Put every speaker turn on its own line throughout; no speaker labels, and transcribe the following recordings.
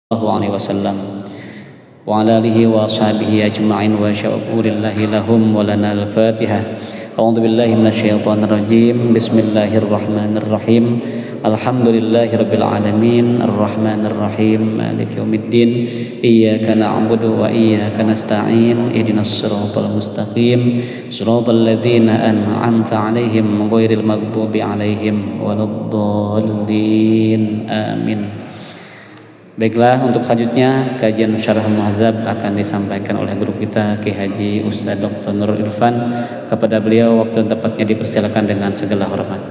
الله عليه وسلم وعلى آله وأصحابه أجمعين وشكر الله لهم ولنا الفاتحة. أعوذ بالله من الشيطان الرجيم. بسم الله الرحمن الرحيم. الحمد لله رب العالمين الرحمن الرحيم مالك يوم الدين إياك نعبد وإياك نستعين اهدنا الصراط المستقيم صراط الذين أنعمت عليهم غير المغضوب عليهم ولا الضالين آمين. Baiklah, untuk selanjutnya kajian Syarah Muhadzab akan disampaikan oleh guru kita Ki Haji Ustaz Dr. Nurul Irfan. Kepada beliau waktu dan tempatnya dipersilakan dengan segala hormat.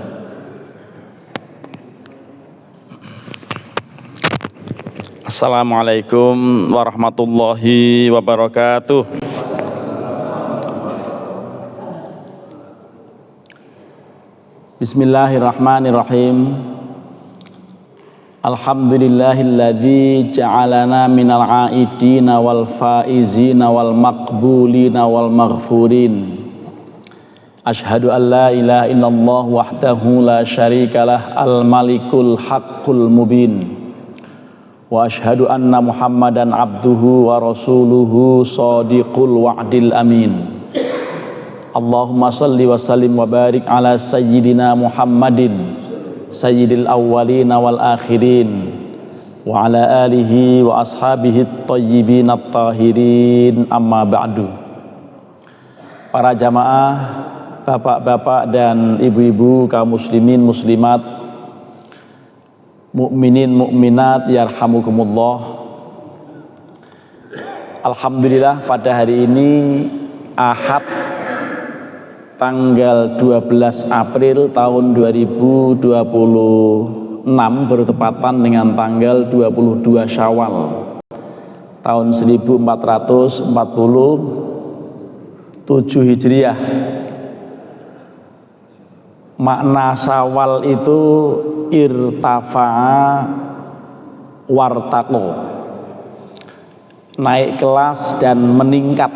Assalamualaikum warahmatullahi wabarakatuh. Bismillahirrahmanirrahim. Alhamdulillahilladzi ja'alana minal aidina wal faizina wal maqbulina wal maghfurin. Asyhadu an la ilaha illallah wahdahu la syarikalah al malikul haqqul mubin. Wa asyhadu anna Muhammadan abduhu wa rasuluhu shadiqul wa'dil amin. Allahumma salli wa sallim wa barik ala sayyidina Muhammadin sayyidil awwalina wal akhirin wa ala alihi wa ashabihi at-tayyibin at-tahirin, amma ba'du. Para jamaah, bapak-bapak dan ibu-ibu, kaum muslimin muslimat, mukminin mukminat yarhamukumullah. Alhamdulillah pada hari ini Ahad tanggal 12 April tahun 2026 bertepatan dengan tanggal 22 Syawal tahun 1447 Hijriah. Makna Syawal itu irtafa'a wartaqo, naik kelas dan meningkat.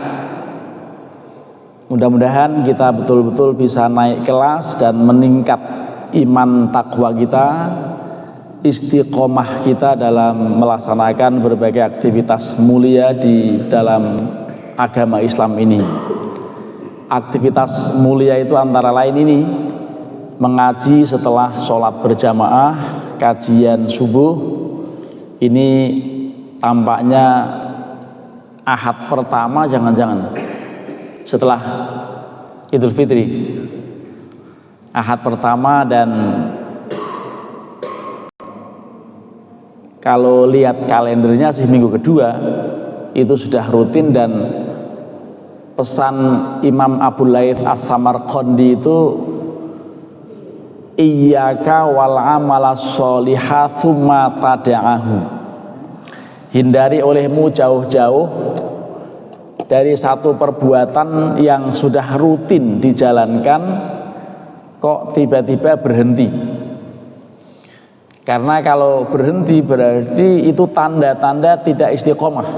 Mudah-mudahan kita betul-betul bisa naik kelas dan meningkat iman takwa kita, istiqomah kita dalam melaksanakan berbagai aktivitas mulia di dalam agama Islam ini. Aktivitas mulia itu antara lain ini: mengaji setelah sholat berjamaah, kajian subuh. Ini tampaknya Ahad pertama, jangan-jangan setelah Idul Fitri, Ahad pertama. Dan kalau lihat kalendernya sih minggu kedua itu sudah rutin. Dan pesan Imam Abu Laits As-Samarqandi itu iyyaka wal amala sholihah tsumma tada'ahu, hindari olehmu jauh-jauh dari satu perbuatan yang sudah rutin dijalankan kok tiba-tiba berhenti. Karena kalau berhenti berarti itu tanda-tanda tidak istiqomah.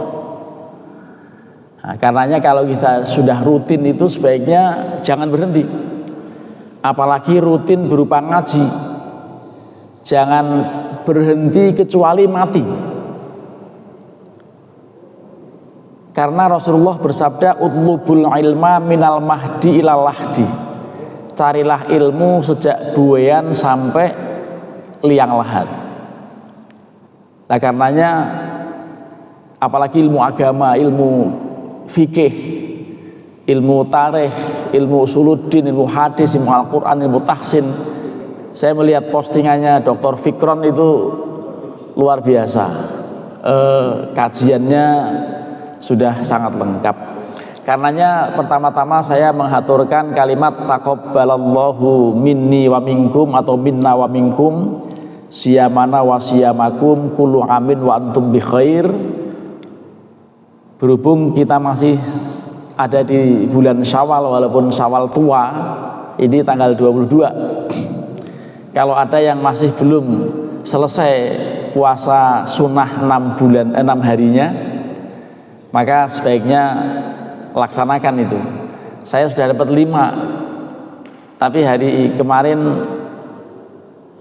Nah, karenanya kalau kita sudah rutin itu sebaiknya jangan berhenti. Apalagi rutin berupa ngaji, jangan berhenti kecuali mati. Karena Rasulullah bersabda, utlubul ilma minal mahdi ilal lahdi, carilah ilmu sejak buayan sampai liang lahat. Nah karenanya apalagi ilmu agama, ilmu fikih, ilmu tarikh, ilmu usuluddin, ilmu hadis, ilmu Al-Quran, ilmu tahsin. Saya melihat postingannya Dr. Fikron itu luar biasa. Kajiannya sudah sangat lengkap. Karenanya pertama-tama saya menghaturkan kalimat taqabbalallahu minni wa minkum atau minna wa minkum siyamana wa siyamakum kullu amin wa antum bi khair. Berhubung kita masih ada di bulan Syawal, walaupun Syawal tua, ini tanggal 22. Kalau ada yang masih belum selesai puasa sunnah 6 harinya, maka sebaiknya laksanakan itu. Saya sudah dapat 5, tapi hari kemarin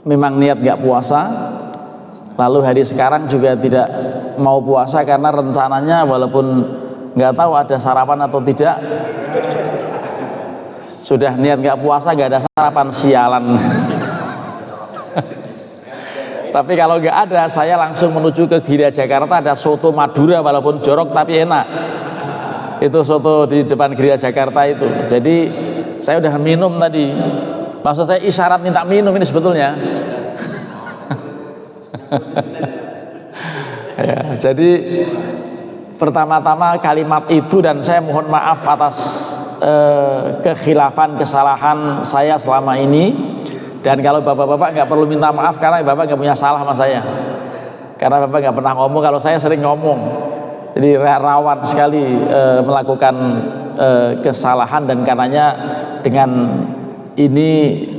memang niat gak puasa, lalu hari sekarang juga tidak mau puasa karena rencananya walaupun nggak tahu ada sarapan atau tidak, sudah niat nggak puasa nggak ada sarapan, sialan. Tapi kalau nggak ada, saya langsung menuju ke Gria Jakarta, ada soto Madura walaupun jorok tapi enak. Itu soto di depan Gria Jakarta itu. Jadi saya udah minum tadi. Maksud saya isyarat minta minum ini sebetulnya. Ya, jadi pertama-tama kalimat itu, dan saya mohon maaf atas kekhilafan, kesalahan saya selama ini. Dan kalau bapak-bapak nggak perlu minta maaf karena bapak nggak punya salah sama saya. Karena bapak nggak pernah ngomong, kalau saya sering ngomong. Jadi rawan sekali melakukan kesalahan, dan karenanya dengan ini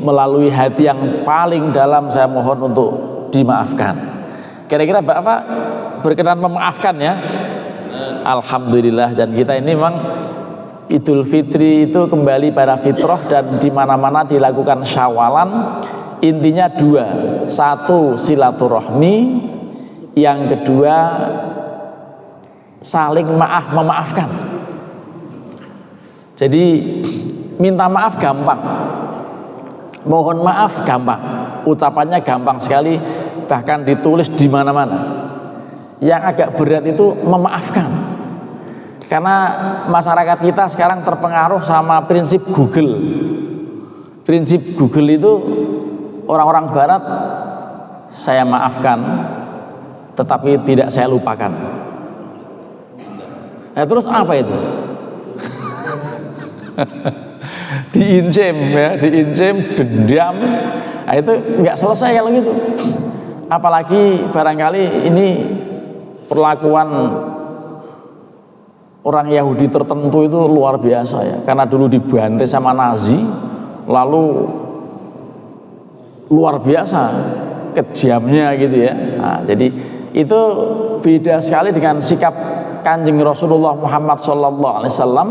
melalui hati yang paling dalam saya mohon untuk dimaafkan. Kira-kira bapak berkenan memaafkan ya? Alhamdulillah. Dan kita ini memang Idul Fitri itu kembali pada fitrah, dan di mana-mana dilakukan syawalan. Intinya dua, satu silaturahmi, yang kedua saling memaafkan. Jadi minta maaf gampang, mohon maaf gampang, ucapannya gampang sekali, bahkan ditulis di mana-mana. Yang agak berat itu memaafkan. Karena masyarakat kita sekarang terpengaruh sama prinsip Google. Prinsip Google itu orang-orang barat, saya maafkan tetapi tidak saya lupakan. Nah, terus apa itu? Diincim ya, diincim, dendam. Nah, itu nggak selesai kalau gitu. Apalagi barangkali ini perlakuan orang Yahudi tertentu itu luar biasa ya, karena dulu dibantai sama Nazi, lalu luar biasa kejamnya gitu ya. Nah, jadi itu beda sekali dengan sikap Kanjeng Rasulullah Muhammad SAW.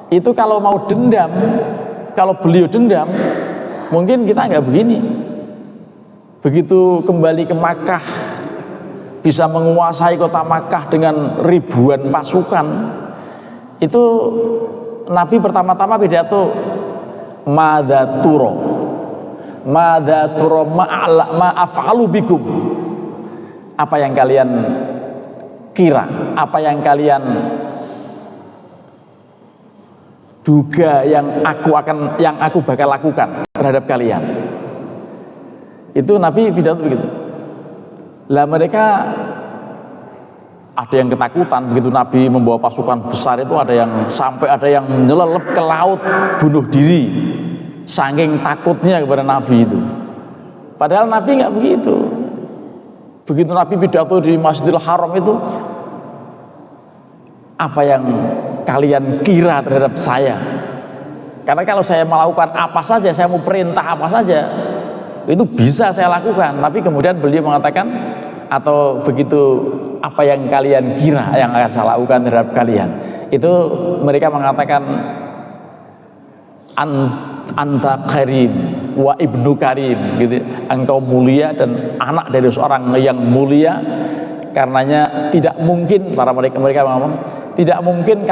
Itu kalau mau dendam, kalau beliau dendam, mungkin kita nggak begini. Begitu kembali ke Makkah, bisa menguasai kota Makkah dengan ribuan pasukan, itu Nabi pertama-tama pidato madhaturo ma'af'alu bikum, apa yang kalian kira, apa yang kalian duga yang aku bakal lakukan terhadap kalian. Itu Nabi pidato begitu. Lah mereka ada yang ketakutan begitu Nabi membawa pasukan besar, itu ada yang sampai ada yang nyelelep ke laut bunuh diri saking takutnya kepada Nabi itu. Padahal Nabi nggak begitu. Begitu Nabi pidato di Masjidil Haram itu, apa yang kalian kira terhadap saya? Karena kalau saya melakukan apa saja, saya mau perintah apa saja, itu bisa saya lakukan. Tapi kemudian beliau mengatakan, atau begitu apa yang kalian kira yang akan saya lakukan terhadap kalian, itu mereka mengatakan anta karim wa ibnu karim gitu. Engkau mulia dan anak dari seorang yang mulia. Karenanya tidak mungkin, para mereka ngomong, tidak mungkin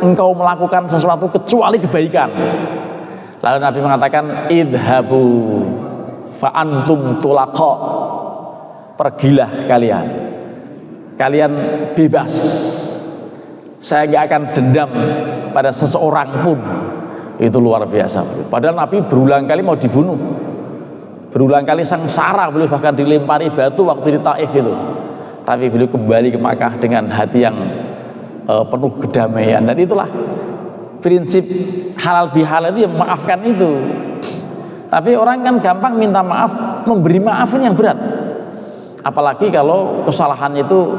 engkau melakukan sesuatu kecuali kebaikan. Lalu Nabi mengatakan idhabu fa antum tulaqa, pergilah kalian bebas, saya gak akan dendam pada seseorang pun. Itu luar biasa. Padahal Nabi berulang kali mau dibunuh, berulang kali sengsara, beliau bahkan dilempari batu waktu di Taif itu. Tapi beliau kembali ke Makkah dengan hati yang penuh kedamaian. Dan itulah prinsip halal bihalal itu, ya memaafkan itu. Tapi orang kan gampang minta maaf, memberi maaf ini yang berat. Apalagi kalau kesalahan itu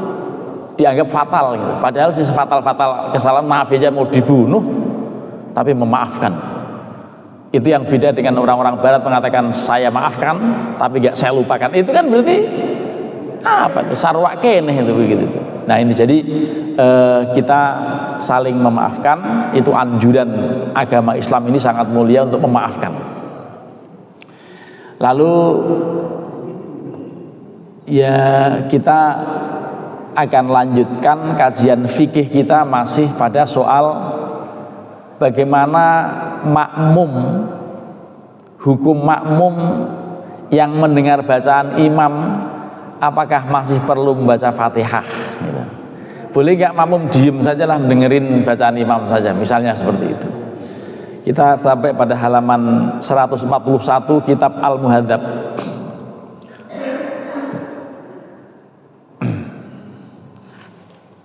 dianggap fatal gitu. Padahal sih fatal kesalahan, maaf aja mau dibunuh, tapi memaafkan. Itu yang beda dengan orang-orang barat mengatakan saya maafkan tapi gak saya lupakan. Itu kan berarti apa tuh, sarwak keneh itu begitu. Nah ini jadi kita saling memaafkan, itu anjuran agama Islam ini sangat mulia untuk memaafkan. Lalu ya kita akan lanjutkan kajian fikih kita masih pada soal bagaimana makmum, hukum makmum yang mendengar bacaan imam, apakah masih perlu membaca Fatihah gitu. Boleh nggak makmum diem saja lah dengerin bacaan imam saja, misalnya seperti itu. Kita sampai pada halaman 141 kitab Al-Muhadzab.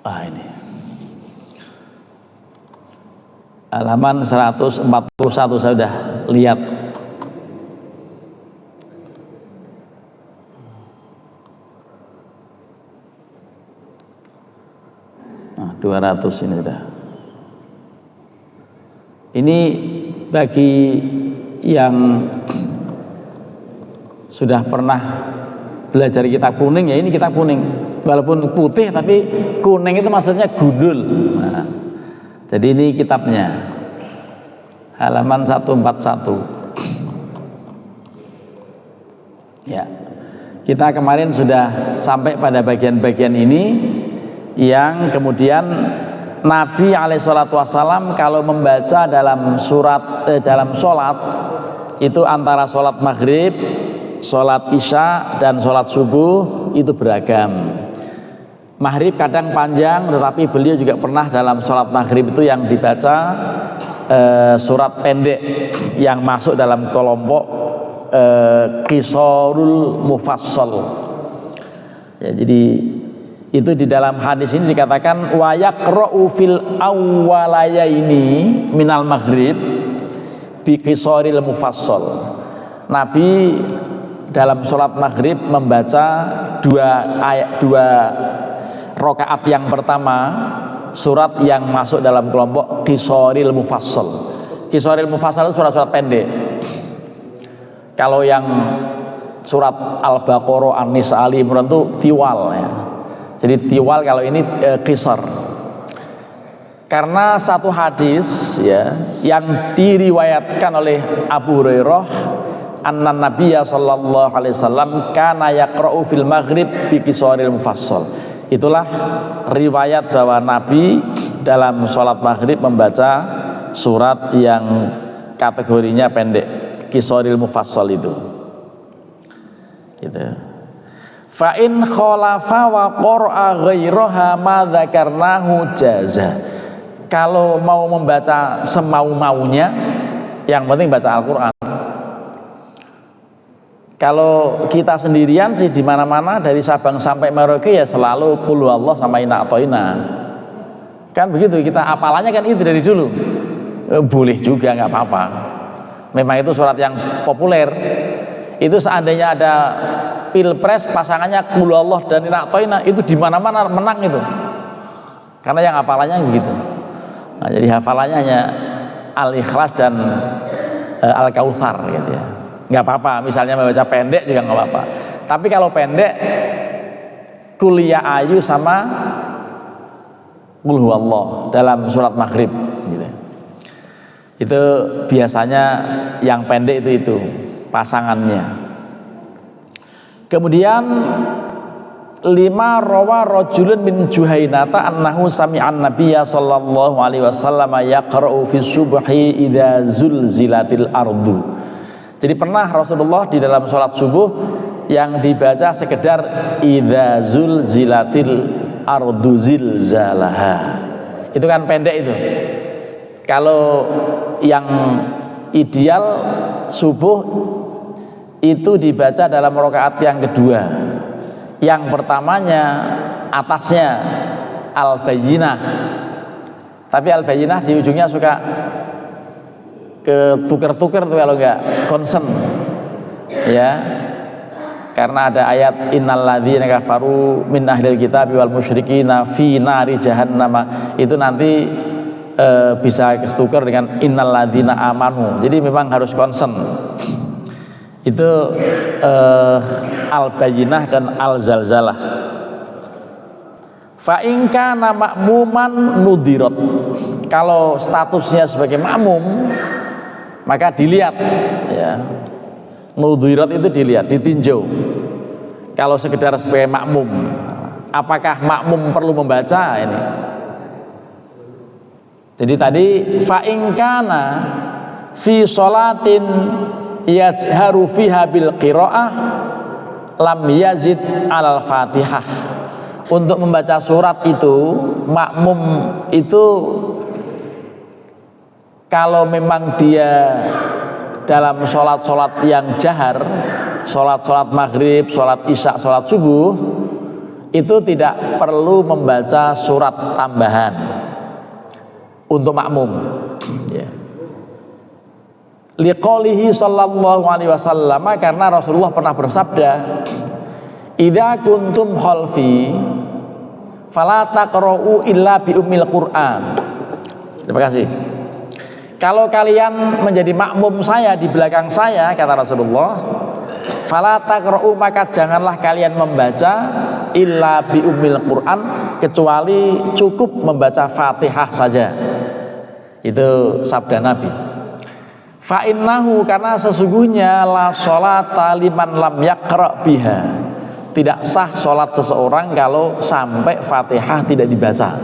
Ini halaman 141 saya sudah lihat. Nah, 200 ini sudah. Ini bagi yang sudah pernah belajar kitab kuning, ya ini kitab kuning. Walaupun putih tapi kuning itu maksudnya gundul. Nah, jadi ini kitabnya halaman 141. Ya, kita kemarin sudah sampai pada bagian-bagian ini yang kemudian Nabi alaihissalam kalau membaca dalam dalam sholat itu antara sholat maghrib, sholat isya dan sholat subuh itu beragam. Maghrib kadang panjang, tetapi beliau juga pernah dalam sholat maghrib itu yang dibaca surat pendek yang masuk dalam kelompok qisarul mufassal. Ya, jadi itu di dalam hadis ini dikatakan wa yaqra'u fil awwalayaini minal maghrib bi qisaril mufassal. Nabi dalam sholat maghrib membaca dua rakaat yang pertama surat yang masuk dalam kelompok qisaril mufassal. Qisaril mufassal itu surat-surat pendek. Kalau yang surat Al-Baqarah, An-Nisa, Ali Imran itu tiwal ya. Jadi tiwal, kalau ini qisar. Karena satu hadis ya yang diriwayatkan oleh Abu Hurairah, anna Nabiyya sallallahu alaihi wasallam kana yaqra'u fil maghrib bi qisaril mufassal. Itulah riwayat bahwa Nabi dalam sholat maghrib membaca surat yang kategorinya pendek, qisaril mufassal itu. Gitu. Fa in khalafa wa qara'a ghairaha ma dzakarnahu jaza. Kalau mau membaca semau-maunya, yang penting baca Al-Qur'an. Kalau kita sendirian sih di mana-mana dari Sabang sampai Merauke ya selalu qul huwallahu sama inna atoina. Kan begitu, kita apalannya kan itu dari dulu. Boleh juga, nggak apa-apa. Memang itu surat yang populer. Itu seandainya ada pilpres pasangannya qul huwallahu dan inna atoina, itu di mana-mana menang itu. Karena yang hafalannya begitu. Nah, jadi hafalannya hanya Al-Ikhlas dan Al-Kautsar gitu ya. Nggak apa-apa, misalnya membaca pendek juga nggak apa-apa. Tapi kalau pendek kuliah ayu sama qul huwallah dalam surat maghrib gitu. Itu biasanya yang pendek itu pasangannya. Kemudian 5 rawa rajulun min Juhainata annahu sami'an nabiyya sallallahu alaihi wasallam yaqra'u fi subhi idza zulzilatil ardu. Jadi pernah Rasulullah di dalam sholat subuh yang dibaca sekedar idza zulzilatil ardu zilzalaha. Itu kan pendek itu. Kalau yang ideal subuh itu dibaca dalam rakaat yang kedua. Yang pertamanya atasnya Al-Bayyinah. Tapi Al-Bayyinah di ujungnya suka ketuker-tuker tuh kalau enggak concern ya, karena ada ayat innal ladzina kafaru min ahlil kitabi wal musyrikina fi nari jahannam, itu nanti bisa ketuker dengan innal ladzina amanu, jadi memang harus concern. Itu Al-Bayyinah dan Al-Zalzalah. Fa in kana ma'muman nudirat, kalau statusnya sebagai makmum maka dilihat ya. Nudirat itu dilihat, ditinjau. Kalau sekedar sebagai makmum Apakah makmum perlu membaca ini? Jadi tadi fa in kana fi sholatin yajharu fiha bil qiraah lam yazid alal Fatihah. Untuk membaca surat itu makmum itu kalau memang dia dalam sholat-sholat yang jahar, sholat-sholat maghrib, sholat isya, sholat subuh, itu tidak perlu membaca surat tambahan untuk makmum. Ya. Liqaulihi sallallahu alaihi wasallam, karena Rasulullah pernah bersabda, idza kuntum khalfi fala taqra'u illa bi ummil Qur'an. Terima kasih. Kalau kalian menjadi makmum saya di belakang saya, kata Rasulullah, fala taqra'u, maka janganlah kalian membaca illa bi ummil Qur'an, kecuali cukup membaca Fatihah saja. Itu sabda Nabi. Fa innahu, karena sesungguhnya la sholata liman lam yaqra' biha, tidak sah sholat seseorang kalau sampai Fatihah tidak dibaca,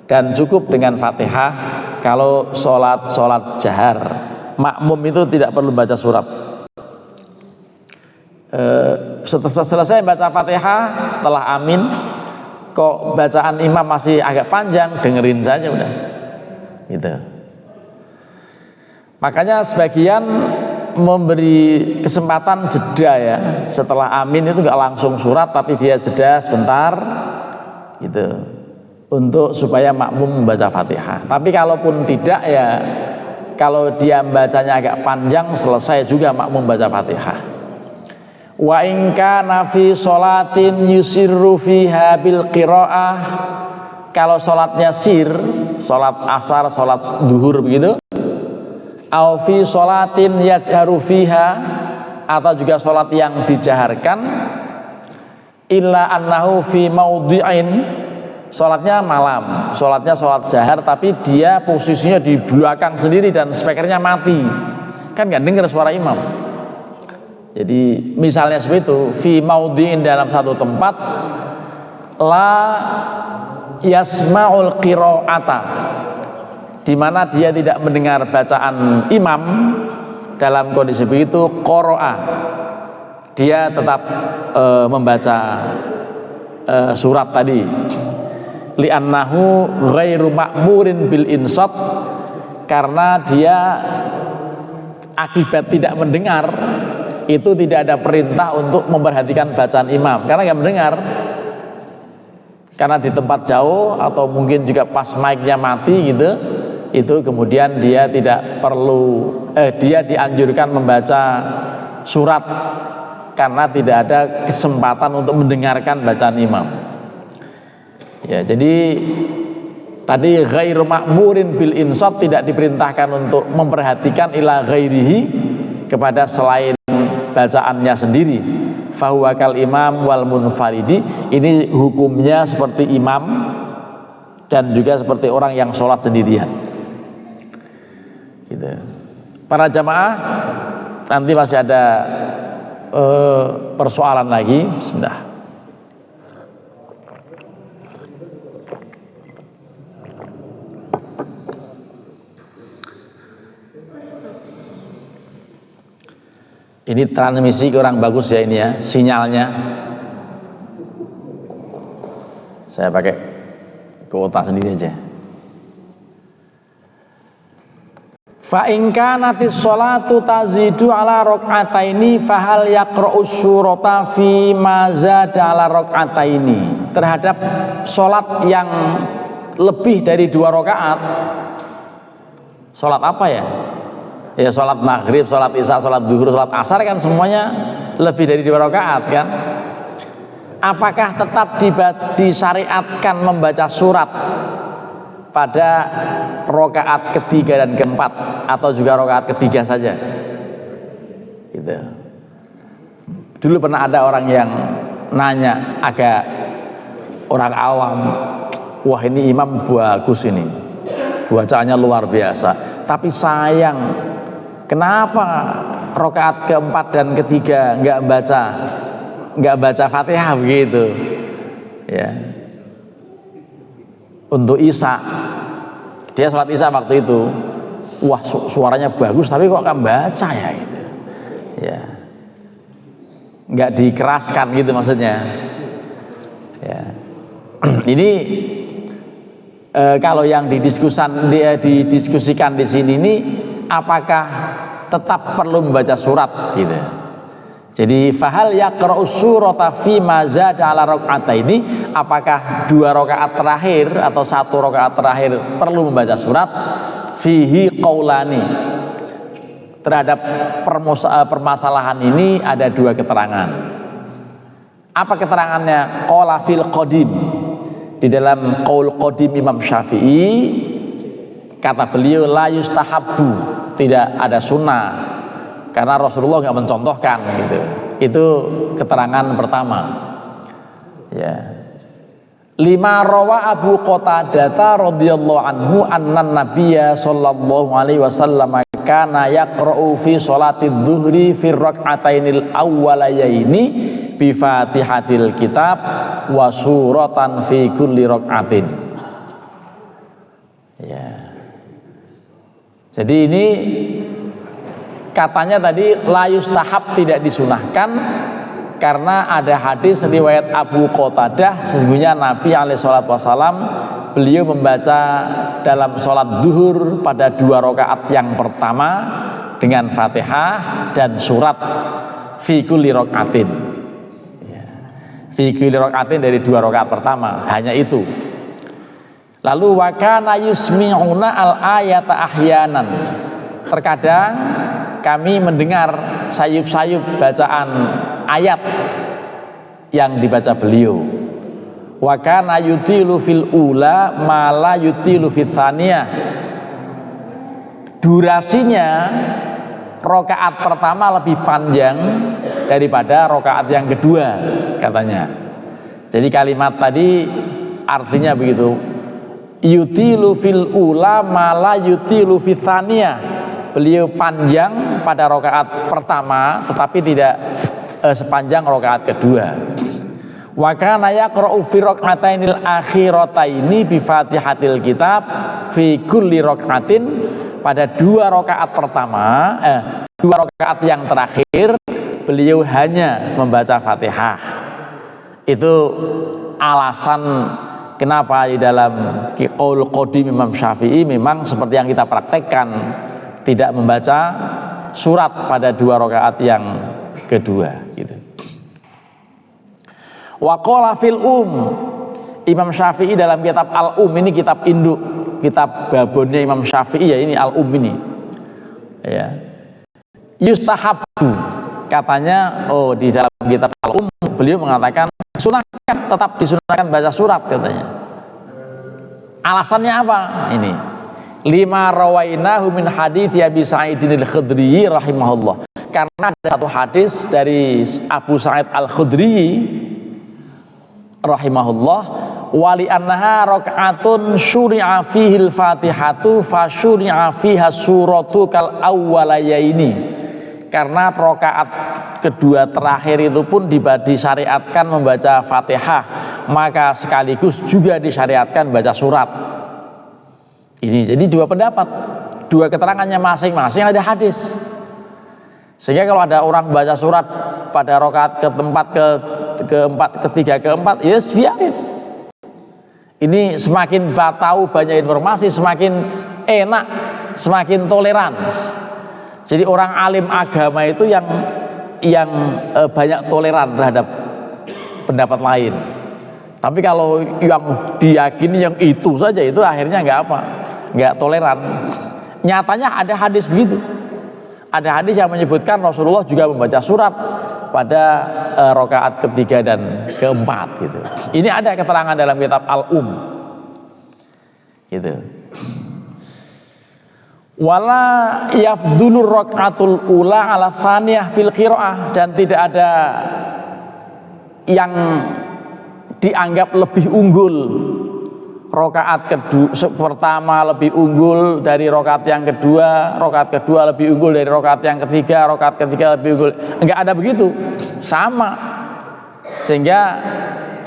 dan cukup dengan Fatihah kalau sholat jahar. Makmum itu tidak perlu baca surat. Selesai baca Fatihah, setelah amin, kok bacaan imam masih agak panjang, dengerin saja udah gitu. Makanya sebagian memberi kesempatan jeda ya, setelah amin itu nggak langsung surat, tapi dia jeda sebentar gitu, untuk supaya makmum membaca Fatihah. Tapi kalaupun tidak ya, kalau dia bacanya agak panjang, selesai juga makmum baca Fatihah. Wa in kana fi sholatin yusirru fiha bil qiraah, kalau sholatnya sir, sholat asar, sholat duhur begitu, au fi sholatin yajharu fiha, atau juga sholat yang dijaharkan, illa annahu fi maudhi'in, sholatnya malam, sholatnya sholat jahar, tapi dia posisinya di belakang sendiri dan speakernya mati, kan nggak dengar suara imam. Jadi misalnya seperti itu, fi maudhi'in, dalam satu tempat, la yasma'ul qira'ata, di mana dia tidak mendengar bacaan imam, dalam kondisi begitu qara'a, dia tetap membaca surat tadi. Li'annahu ghairu ma'murin bil insat, karena dia akibat tidak mendengar itu tidak ada perintah untuk memperhatikan bacaan imam, karena nggak mendengar, karena di tempat jauh atau mungkin juga pas mic-nya mati gitu. Itu kemudian dia tidak perlu, dia dianjurkan membaca surat karena tidak ada kesempatan untuk mendengarkan bacaan imam. Ya, jadi tadi ghairu ma'murin bil insat, tidak diperintahkan untuk memperhatikan ila ghairihi, kepada selain bacaannya sendiri. Fahuwa kal imam wal munfaridi, ini hukumnya seperti imam dan juga seperti orang yang sholat sendirian gitu. Para jamaah, nanti masih ada persoalan lagi. Bismillah. Ini transmisi kurang bagus ya, ini ya sinyalnya. Saya pakai kuota sendiri aja. Fa in kanatis sholatu tazidu ala rakaataini fahal yaqra'us surata fi ma zada ala rakaataini. Terhadap sholat yang lebih dari 2 rakaat, sholat apa ya? Ya sholat maghrib, sholat isya, sholat duhur, sholat asar, kan semuanya lebih dari 2 rakaat kan. Apakah tetap disyariatkan membaca surat pada rakaat ketiga dan keempat, atau juga rakaat ketiga saja gitu. Dulu pernah ada orang yang nanya, agak orang awam, wah ini imam bagus ini, bacaannya luar biasa, tapi sayang kenapa rakaat keempat dan ketiga nggak baca Fatihah begitu. Ya. Untuk Isya, dia sholat Isya waktu itu, wah suaranya bagus tapi kok nggak baca ya gitu. Ya. Nggak dikeraskan gitu maksudnya. Ya. Ini kalau yang didiskusikan di sini ini, apakah tetap perlu membaca surat gitu. Jadi fahal yaqra'u surata fi ma zada ala rak'ataini, apakah 2 rakaat terakhir atau 1 rakaat terakhir perlu membaca surat? Fihi qaulani. Terhadap permasalahan ini ada 2 keterangan. Apa keterangannya? Qala fil qadim. Di dalam qaul qadim Imam Syafi'i, kata beliau la yustahabbu, tidak ada sunnah. Karena Rasulullah nggak mencontohkan gitu. Itu keterangan pertama. Ya. 5 rawa Abu Qatadah radhiyallahu anhu annan Nabiyya sallallahu alaihi wasallam kana yaqra'u fi sholatid dhuhri fi rak'atainil awwalayaini bi Fatihatil kitab wa suratan fi kulli rak'atin. Ya. Jadi ini katanya tadi la yustahab, tidak disunahkan, karena ada hadis riwayat Abu Qatadah, sesungguhnya Nabi alaihi salatu wasallam beliau membaca dalam sholat duhur pada 2 rakaat yang pertama dengan Fatihah dan surat fi kulli rakaatin. Fi kulli rakaatin dari 2 rakaat pertama, hanya itu. Lalu wa kana yusmi'una al ayata ahyanan. Terkadang kami mendengar sayup-sayup bacaan ayat yang dibaca beliau. Wa kana yutilu fil ula ma la yutilu fil tsaniyah. Durasinya rakaat pertama lebih panjang daripada rakaat yang kedua katanya. Jadi kalimat tadi artinya begitu. Yutilu fil ula ma la yutilu fil tsaniyah. Beliau panjang pada rakaat pertama tetapi tidak sepanjang rakaat kedua. Wa kana yaqra'u fi rak'atainil akhirataini bi Fatihatil kitab fi kulli rak'atin, pada 2 rakaat pertama 2 rakaat yang terakhir beliau hanya membaca Fatihah. Itu alasan kenapa di dalam qaul qadim Imam Syafi'i memang seperti yang kita praktekkan, tidak membaca surat pada 2 rakaat yang kedua gitu. Wa qala fil Imam Syafi'i dalam kitab ini kitab induk, kitab babonnya Imam Syafi'i ya, ini ini. Ya. Yustahabbu, katanya di dalam kitab beliau mengatakan sunahkan, tetap disunahkan baca surat katanya. Alasannya apa? Ini 5 rawainahu min hadits Abi Sa'idin al-Khudri rahimahullah. Karena ada satu hadis dari Abu Sa'id al-Khudri rahimahullah, wali annaha rakaatun syuri'a fihil fatihatu fa syuri'a fiha suratu kal awwalayaini. Karena rakaat kedua terakhir itu pun disyariatkan membaca Fatihah, maka sekaligus juga disyariatkan baca surat. Ini jadi 2 pendapat, 2 keterangannya masing-masing ada hadis. Sehingga kalau ada orang baca surat pada rakaat keempat, ketiga, keempat, ya biarin. Ini semakin tahu banyak informasi, semakin enak, semakin toleran. Jadi orang alim agama itu yang banyak toleran terhadap pendapat lain. Tapi kalau yang diyakini yang itu saja, itu akhirnya nggak toleran. Nyatanya ada hadis begitu. Ada hadis yang menyebutkan Rasulullah juga membaca surat pada rakaat ketiga dan keempat gitu. Ini ada keterangan dalam kitab gitu. Wala yafdulur rakaatul ula ala tsaniyah fil qiraah, dan tidak ada yang dianggap lebih unggul. Rakaat pertama lebih unggul dari rakaat yang kedua, rakaat kedua lebih unggul dari rakaat yang ketiga, rakaat ketiga lebih unggul. Enggak ada begitu, sama. Sehingga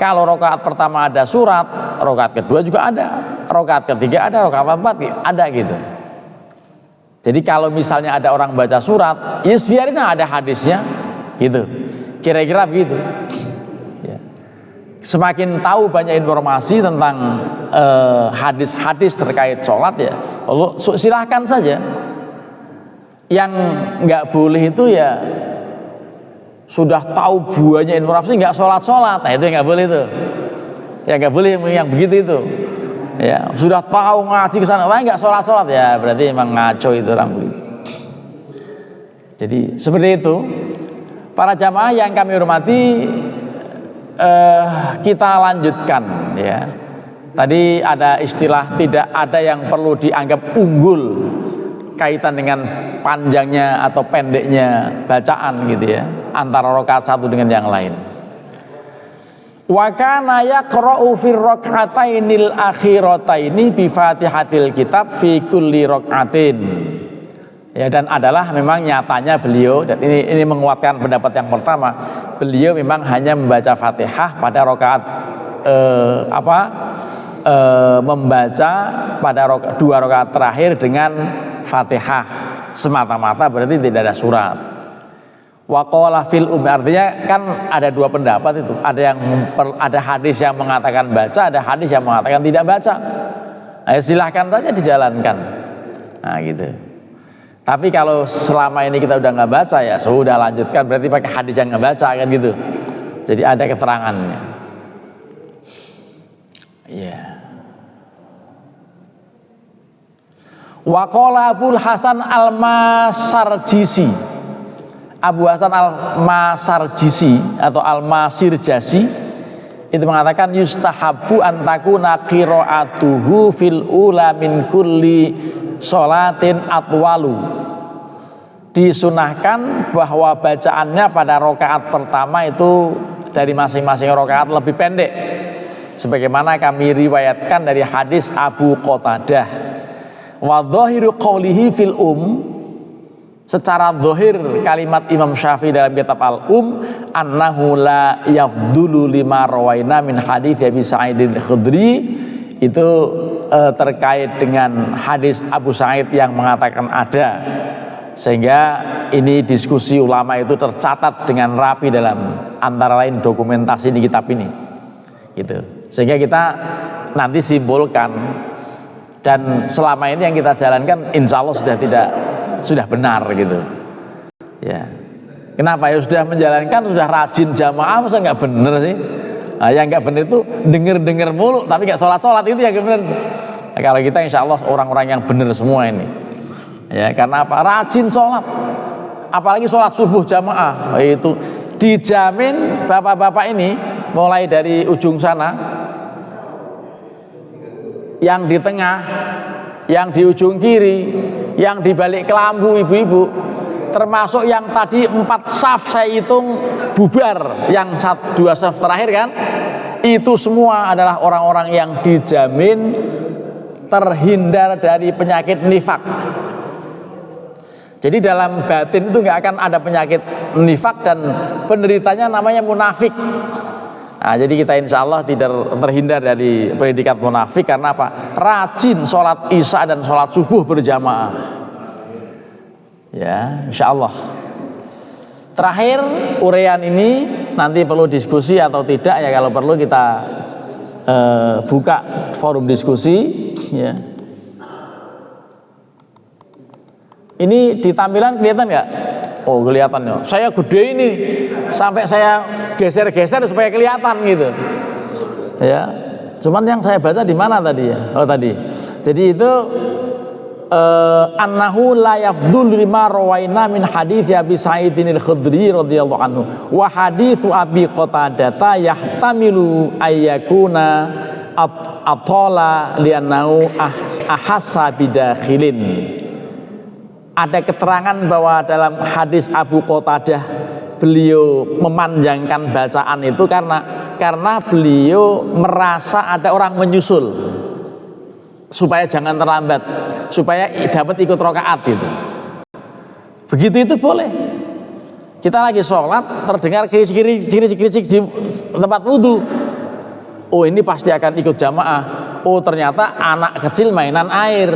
Kalau rakaat pertama ada surat, rakaat kedua juga ada, rakaat ketiga ada, rakaat keempat ada gitu. Jadi kalau misalnya ada orang baca surat, ya biarin ada hadisnya gitu. Kira-kira begitu. Ya. Semakin tahu banyak informasi tentang hadis-hadis terkait sholat ya, silahkan saja. Yang nggak boleh itu ya sudah tahu banyak informasi nggak sholat, nah itu nggak boleh tuh. Ya nggak boleh yang begitu itu. Ya sudah tahu ngaji ke sana, nggak sholat ya berarti emang ngaco itu orang begitu. Jadi seperti itu. Para jamaah yang kami hormati, kita lanjutkan ya. Tadi ada istilah tidak ada yang perlu dianggap unggul kaitan dengan panjangnya atau pendeknya bacaan gitu ya, antara rakaat satu dengan yang lain. Wa kana yaqra'u fi rak'atainil akhirataini bi Fatihatil kitab fi kulli rak'atin. Ya, dan adalah memang nyatanya beliau, dan ini menguatkan pendapat yang pertama, beliau memang hanya membaca Fatihah pada rakaat membaca pada dua rakaat terakhir dengan Fatihah semata-mata, berarti tidak ada surat. Wa qala fil artinya kan ada dua pendapat itu, ada hadis yang mengatakan baca, ada hadis yang mengatakan tidak baca. Nah, silahkan saja dijalankan. Nah gitu. Tapi kalau selama ini kita udah nggak baca ya sudah lanjutkan, berarti pakai hadis yang nggak baca kan gitu. Jadi ada keterangannya. Iya. Wa qala Abul Hasan Al-Masarjisi, Abu Hasan Al-Masarjisi atau Al-Masirjasi itu mengatakan yustahabbu antakuna qiraatuhu fil ula min kulli sholatin atwalu. Disunahkan bahwa bacaannya pada rakaat pertama itu dari masing-masing rakaat lebih pendek, sebagaimana kami riwayatkan dari hadis Abu Qatadah. Wa dhahiru qawlihi fil secara zahir kalimat Imam Syafi'i dalam kitab Al-Um annahu la yafdulu lima rawaina min hadits Abi Sa'id al-Khudri, itu terkait dengan hadis Abu Sa'id yang mengatakan ada, sehingga ini diskusi ulama itu tercatat dengan rapi dalam antara lain dokumentasi di kitab ini gitu, sehingga kita nanti simpulkan, dan selama ini yang kita jalankan insya Allah sudah benar gitu ya. Kenapa ya sudah menjalankan, sudah rajin jamaah, masa nggak bener sih? Nah, yang nggak bener itu denger mulu tapi nggak sholat itu yang nggak bener. Nah, kalau kita insya Allah orang-orang yang bener semua ini ya, karena apa? Rajin sholat, apalagi sholat subuh jamaah, itu dijamin bapak-bapak ini mulai dari ujung sana, yang di tengah, yang di ujung kiri, yang di balik kelambu ibu-ibu, termasuk yang tadi 4 saf saya hitung bubar, yang 2 saf terakhir kan, itu semua adalah orang-orang yang dijamin terhindar dari penyakit nifak. Jadi dalam batin itu nggak akan ada penyakit nifak, dan penderitanya namanya munafik. Nah, jadi kita insya Allah tidak terhindar dari predikat munafik, karena apa? Rajin sholat isya dan sholat subuh berjamaah. Ya, insya Allah. Terakhir, uraian ini nanti perlu diskusi atau tidak ya, kalau perlu kita buka forum diskusi. Ya. Ini di tampilan kelihatan nggak? Oh, kelihatan ya. Saya gede ini, sampai saya geser-geser supaya kelihatan gitu. Ya. Cuman yang saya baca di mana tadi ya? Oh, tadi. Jadi itu annahu la yafdul lima rawaina min hadits Abi Sa'id al-Khudri radhiyallahu anhu wa hadits Abi Qatadah yahtamilu ayyakuna atala li'annahu ahassa bidakhilin. Ada keterangan bahwa dalam hadis Abu Qatadah beliau memanjangkan bacaan itu karena beliau merasa ada orang menyusul supaya jangan terlambat, supaya dapat ikut rakaat gitu. Begitu itu boleh. Kita lagi sholat terdengar kiri-kiri di tempat wudhu, oh ini pasti akan ikut jamaah. Oh ternyata anak kecil mainan air.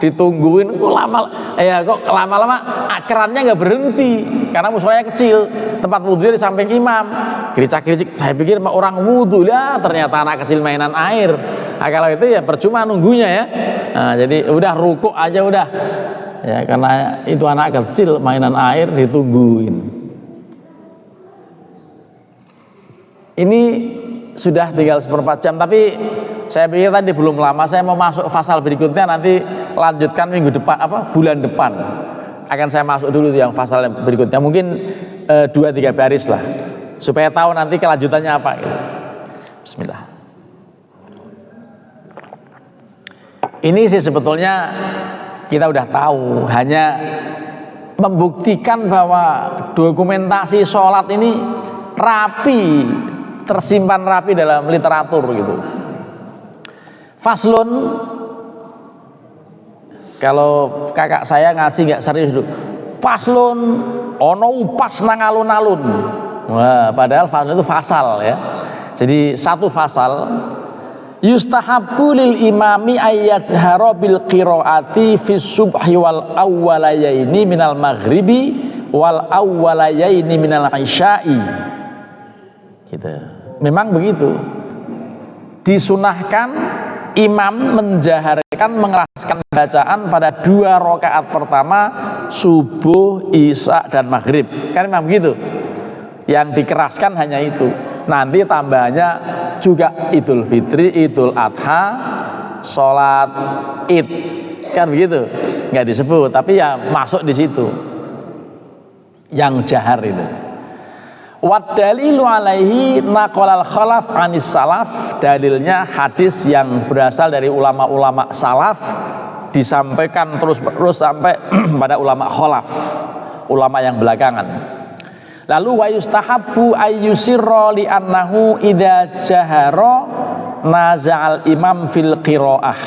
Ditungguin kok lama-lama kerannya nggak berhenti karena musolanya kecil, tempat wudhunya di samping imam. Gericak-gericik, saya pikir orang wudhu, ya ternyata anak kecil mainan air. Nah, kalau itu ya percuma nunggunya ya. Nah, jadi udah rukuk aja udah ya, karena itu anak kecil mainan air ditungguin. Ini sudah tinggal 1/4 jam, tapi saya pikir tadi belum lama. Saya mau masuk fasal berikutnya, nanti lanjutkan minggu depan, bulan depan akan saya masuk dulu yang fasal berikutnya, mungkin 2-3 baris lah, supaya tahu nanti kelanjutannya apa gitu. Bismillah. Ini sih sebetulnya kita udah tahu, hanya membuktikan bahwa dokumentasi sholat ini rapi, tersimpan rapi dalam literatur gitu. Faslun, kalau kakak saya ngaji nggak serius dulu. Faslun, ono upas nang alun-alun. Wah, padahal faslun itu fasal ya. Jadi satu fasal. Yustahabbu lil imami ayyajhara bil qiraati fi subhi wal awwalayaini minal maghribi wal awwalayaini minal isya'i. Gitu. Memang begitu. Disunahkan imam menjaharkan, mengeraskan bacaan pada 2 rakaat pertama subuh, isya dan maghrib. Kan memang begitu. Yang dikeraskan hanya itu. Nanti tambahnya juga Idul Fitri, Idul Adha, sholat Id. Kan begitu. Nggak disebut, tapi ya masuk di situ. Yang jahar itu. Wadalilu alaihi naqalal khalaf anis salaf, dalilnya hadis yang berasal dari ulama-ulama salaf disampaikan terus sampai pada ulama khalaf, ulama yang belakangan. Lalu wa yustahabbu ayyusirra li annahu idza jahara naza'al imam fil qiraah,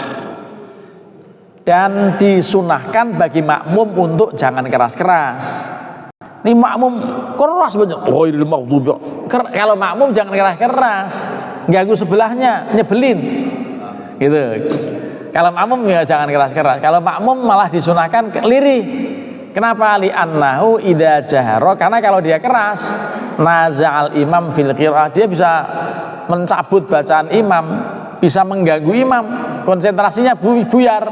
dan disunahkan bagi makmum untuk jangan keras-keras. Ini makmum keras banget. Oh ini maghdubi. Kalau makmum jangan keras-keras, ganggu sebelahnya, nyebelin. Gitu. Kalau makmum ya jangan keras-keras. Kalau makmum malah disunahkan lirih. Kenapa? Li annahu idza jahara, karena kalau dia keras, naza'al imam fil qiraah, dia bisa mencabut bacaan imam, bisa mengganggu imam, konsentrasinya buyar.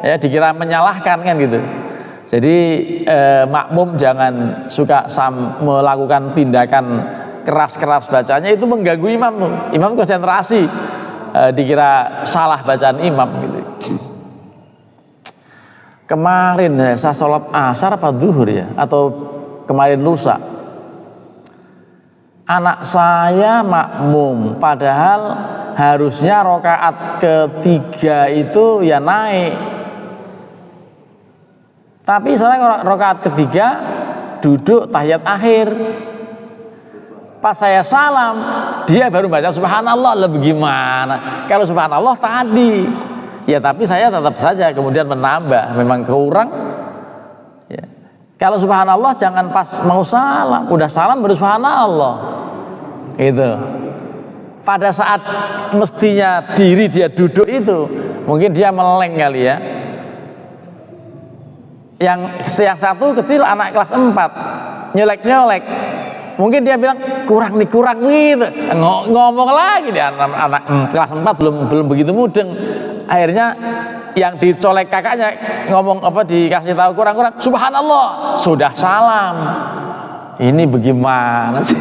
Ya, dikira menyalahkan kan gitu. Jadi makmum jangan suka melakukan tindakan keras-keras bacanya, itu mengganggu imam tuh. Imam konsentrasi, dikira salah bacaan imam gitu. Kemarin saya sholat asar apa duhur ya, atau kemarin lusa, anak saya makmum, padahal harusnya rakaat ketiga itu ya naik. Tapi saya rakaat ketiga duduk tahiyat akhir. Pas saya salam, dia baru baca subhanallah. Lebih gimana? Kalau subhanallah tadi, ya tapi saya tetap saja kemudian menambah, memang kurang. Ya. Kalau subhanallah jangan pas mau salam, udah salam baru subhanallah. Gitu. Pada saat mestinya diri dia duduk itu, mungkin dia meleng kali ya. Yang satu kecil anak kelas 4 nyolek-nyolek, mungkin dia bilang kurang gitu, ngomong lagi dia anak kelas 4 belum begitu mudeng. Akhirnya yang dicolek kakaknya ngomong dikasih tahu kurang subhanallah, sudah salam. Ini bagaimana sih?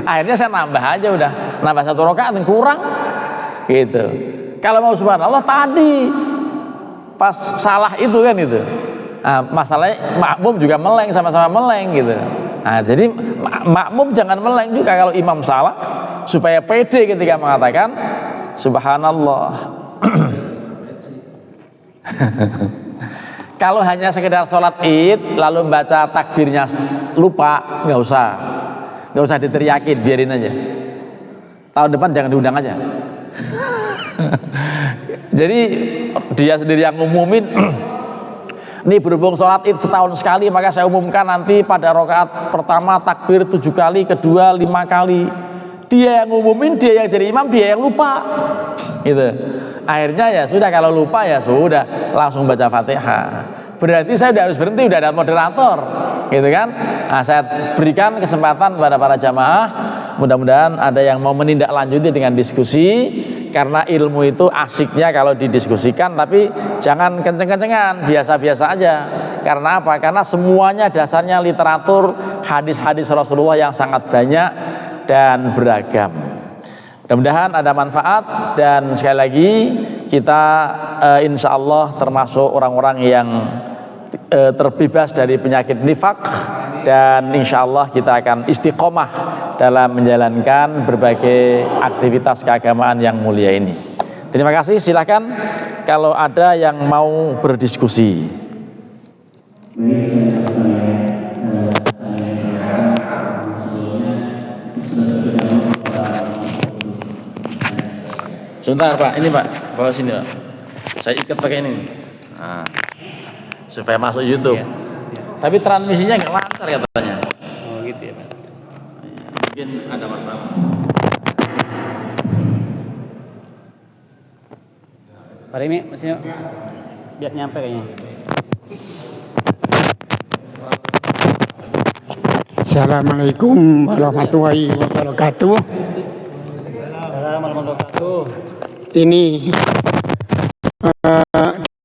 Akhirnya saya nambah aja, udah nambah 1 rakaat yang kurang gitu. Kalau mau subhanallah tadi pas salah itu kan itu. Nah, masalahnya makmum juga meleng, sama-sama meleng gitu. Nah, jadi makmum jangan meleng juga kalau imam salah, supaya pede ketika mengatakan subhanallah. Kalau hanya sekedar sholat id lalu baca takbirnya lupa, nggak usah diteriakin, biarin aja. Tahun depan jangan diundang aja. Jadi dia sendiri yang ngumumin. Ini berhubung sholat id setahun sekali, maka saya umumkan nanti pada rakaat pertama takbir 7 kali, kedua 5 kali, Dia yang ngumumin, dia yang jadi imam, dia yang lupa. Gitu. Akhirnya ya sudah, kalau lupa ya sudah langsung baca Fatihah. Berarti saya udah harus berhenti, udah ada moderator, gitu kan? Nah, saya berikan kesempatan kepada para jamaah, mudah-mudahan ada yang mau menindaklanjuti dengan diskusi, karena ilmu itu asiknya kalau didiskusikan, tapi jangan kenceng-kencengan, biasa-biasa aja. Karena apa? Karena semuanya dasarnya literatur, hadis-hadis Rasulullah yang sangat banyak dan beragam. Mudah-mudahan ada manfaat, dan sekali lagi kita insya Allah termasuk orang-orang yang terbebas dari penyakit nifak, dan insya Allah kita akan istiqomah dalam menjalankan berbagai aktivitas keagamaan yang mulia ini. Terima kasih, silakan kalau ada yang mau berdiskusi. Sebentar Pak, ini Pak, bawa sini Pak. Saya ikat pakai ini. Nah, supaya masuk YouTube. Iya. Tapi transmisinya nggak lancar katanya.
Oh gitu ya Pak.
Mungkin ada masalah.
Pak Remi, masih biar nyampe kayaknya.
Assalamualaikum warahmatullahi wabarakatuh.
Assalamualaikum warahmatullahi wabarakatuh.
Ini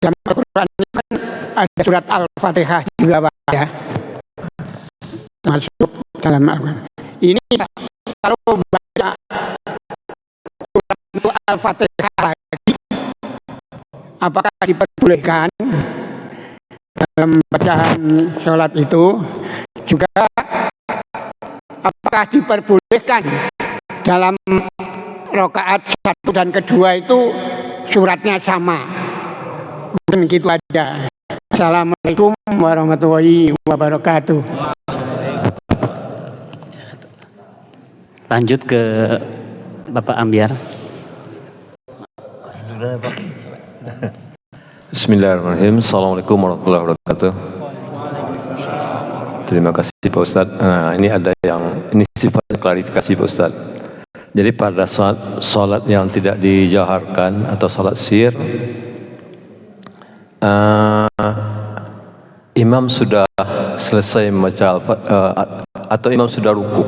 dalam Al-Quran ini kan ada surat Al-Fatihah juga Pak ya, masuk dalam Al-Quran. Ini kalau baca surat Al-Fatihah lagi, apakah diperbolehkan dalam bacaan sholat itu? Juga apakah diperbolehkan dalam rakaat 1 dan kedua itu suratnya sama? Mungkin gitu aja. Assalamualaikum warahmatullahi wabarakatuh.
Lanjut ke Bapak Ambiar.
Bismillahirrahmanirrahim. Assalamualaikum warahmatullahi wabarakatuh. Terima kasih Pak Ustadz. Nah, ini ada yang, ini sifat klarifikasi Pak Ustadz. Jadi pada saat sholat yang tidak dijaharkan atau sholat sir, imam sudah selesai membaca atau imam sudah ruku,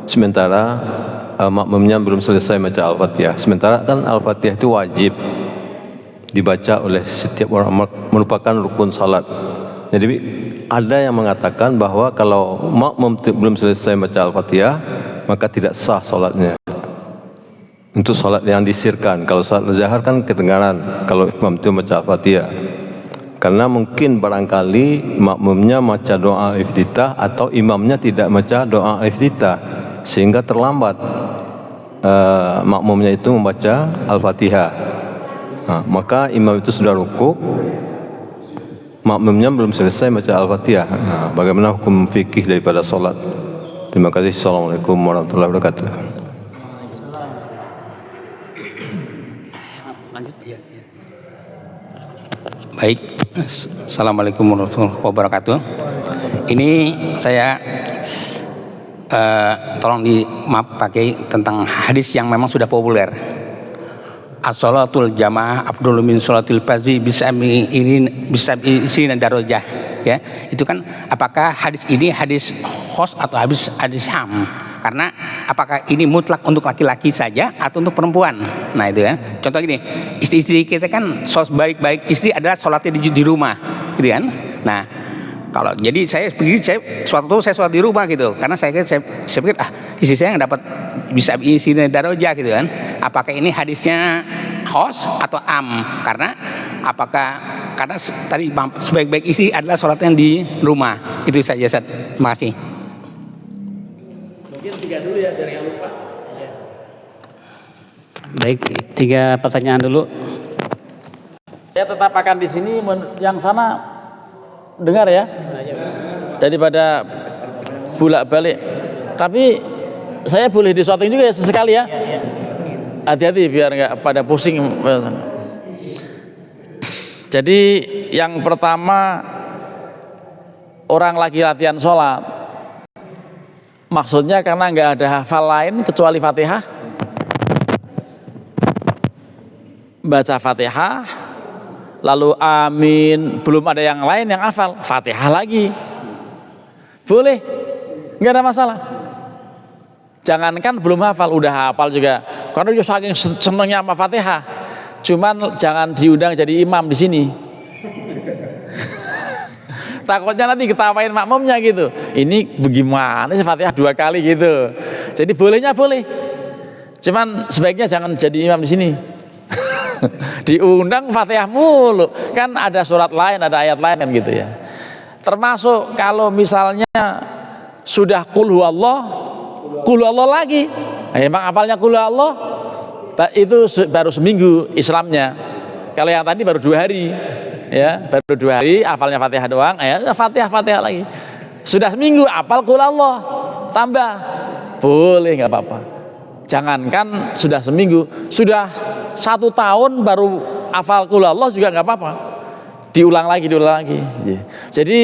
sementara makmumnya belum selesai membaca Al-Fatihah. Sementara kan Al-Fatihah itu wajib dibaca oleh setiap orang, merupakan rukun salat. Jadi ada yang mengatakan bahwa kalau makmum belum selesai membaca Al-Fatihah, maka tidak sah salatnya. Untuk salat yang disirkan, kalau salat jahar kan kedengaran kalau imam itu membaca Al-Fatihah. Karena mungkin barangkali makmumnya baca doa iftitah atau imamnya tidak baca doa iftitah, sehingga terlambat makmumnya itu membaca Al-Fatihah. Nah, maka imam itu sudah rukuk, makmumnya belum selesai baca Al-Fatihah. Nah, bagaimana hukum fikih daripada sholat? Terima kasih. Assalamualaikum warahmatullahi wabarakatuh.
Lanjut ya.
Baik, Assalamualaikum warahmatullahi wabarakatuh. Ini saya tolong maaf pakai tentang hadis yang memang sudah populer. As-salatul jamaah afdalu min salatil fardhi bisab'i isrina darajah, ya. Itu kan apakah hadis ini hadis khos atau hadis ham? Karena apakah ini mutlak untuk laki-laki saja atau untuk perempuan? Nah itu ya. Contoh gini, istri-istri kita kan baik-baik istri adalah sholatnya di rumah, gitu kan? Nah kalau jadi saya suatu waktu saya sholat di rumah gitu, karena saya pikir istri saya yang dapat bisa isi darajah gitu kan. Apakah ini hadisnya khos atau am? Karena tadi sebaik-baik istri adalah sholatnya di rumah. Itu saja, Ustaz. Terima kasih.
Mungkin 3 dulu ya, biar yang lupa.
Baik, 3 pertanyaan dulu.
Saya tetap akan di sini, yang sana dengar ya, daripada bolak-balik. Tapi saya boleh disorting juga ya sesekali ya. Hati-hati biar nggak pada pusing. Jadi yang pertama, orang lagi latihan sholat, Maksudnya karena nggak ada hafal lain kecuali Fatihah. Baca Fatihah, lalu amin, belum ada yang lain yang hafal, Fatihah lagi. Boleh, nggak ada masalah. Jangankan belum hafal, udah hafal juga. Karena dia saking senengnya sama Fatihah. Cuman jangan diundang jadi imam di sini. Takutnya nanti ketawain makmumnya gitu. Ini bagaimana sih Fatihah 2 kali gitu. Jadi bolehnya boleh. Cuman sebaiknya jangan jadi imam di sini. Diundang Fatihah mulu. Kan ada surat lain, ada ayat lain kan gitu ya. Termasuk kalau misalnya sudah qul huwallah lagi. Emang hafalnya qul huwallah itu baru seminggu Islamnya. Kalau yang tadi baru 2 hari. Ya, baru 2 hari hafalnya Fatihah doang, ya Fatihah lagi. Sudah seminggu hafal qul huwallah, tambah. Boleh, nggak apa-apa. Jangankan sudah seminggu, sudah 1 tahun baru hafal qul huwallah juga nggak apa-apa. Diulang lagi. Jadi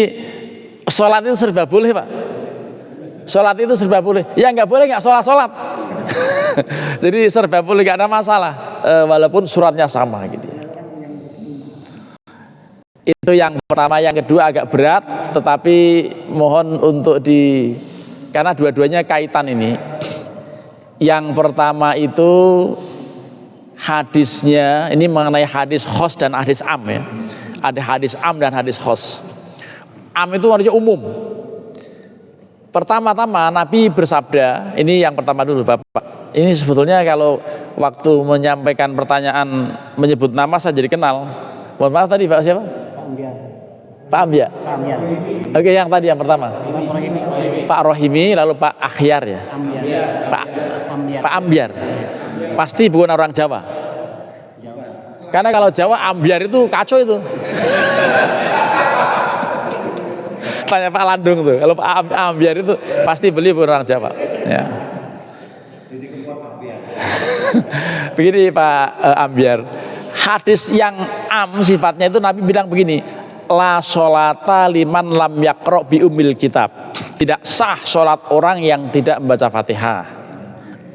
sholat itu serba boleh, Pak. Sholat itu serba boleh. Ya nggak boleh nggak sholat. Jadi serba boleh, nggak ada masalah. Walaupun suratnya sama gitu ya. Itu yang pertama. Yang kedua agak berat, tetapi mohon untuk karena dua-duanya kaitan ini. Yang pertama itu hadisnya, ini mengenai hadis khos dan hadis am ya. Ada hadis am dan hadis khos. Am itu artinya umum. Pertama-tama Nabi bersabda, ini yang pertama dulu Bapak. Ini sebetulnya kalau waktu menyampaikan pertanyaan menyebut nama saya jadi kenal. Mohon maaf tadi Pak siapa? Pak Ambiar. Oke, yang tadi yang pertama. Pak Rohimi, lalu Pak Akhyar ya. Pak Ambiar. Pasti bukan orang Jawa. Karena kalau Jawa Ambiar itu kacau itu. Tanya Pak Landung tuh. Kalau Pak Ambiar itu pasti beli bukan orang Jawa. Ya. Begini Pak Ambiar. Hadis yang am sifatnya itu Nabi bilang begini, la sholata liman lam yaqra bi ummil kitab. Tidak sah sholat orang yang tidak membaca Fatihah.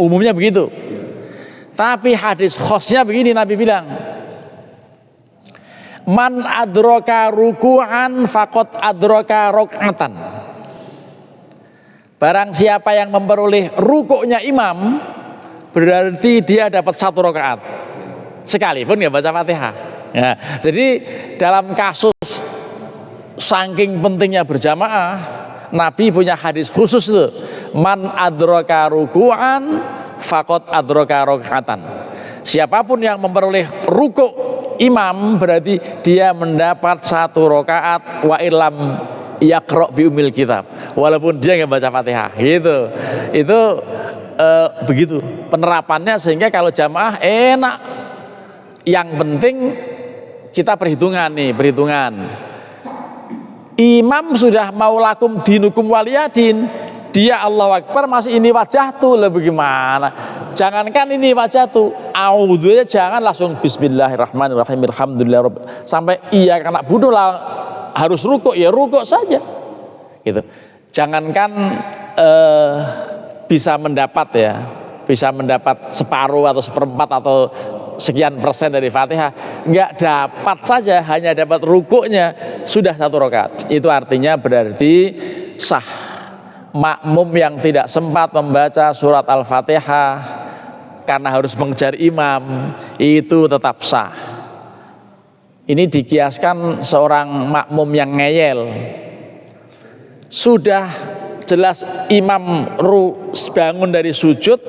Umumnya begitu. Tapi hadis khosnya begini, Nabi bilang, man adraka ruku'an faqad adraka rok'atan. Barang siapa yang memperoleh rukuknya imam, berarti dia dapat 1 rakaat. Sekalipun nggak baca Fatihah. Ya, jadi dalam kasus saking pentingnya berjamaah, Nabi punya hadis khusus itu, man adraka ruku'an faqad adraka rakaatan. Siapapun yang memperoleh rukuk imam berarti dia mendapat 1 rakaat wa ilam yaqra bi umil kitab. Walaupun dia nggak baca Fatihah. Gitu. Itu begitu penerapannya sehingga kalau jamaah enak. Yang penting kita perhitungan. Imam sudah mau lakum dinukum waliyadin, dia Allahu Akbar masih ini wajah tuh, lah bagaimana? Jangankan ini wajah tuh, audzunya jangan langsung bismillahirrahmanirrahim alhamdulillah sampai iya karena bunuh lah harus rukuk, ya rukuk saja. Gitu. Jangankan bisa mendapat separuh atau seperempat atau sekian persen dari Fatihah, nggak dapat saja, hanya dapat rukuknya sudah 1 rakaat. Itu artinya berarti sah. Makmum yang tidak sempat membaca surat Al-Fatihah karena harus mengejar imam itu tetap sah. Ini dikiaskan seorang makmum yang ngeyel. Sudah jelas imam bangun dari sujud,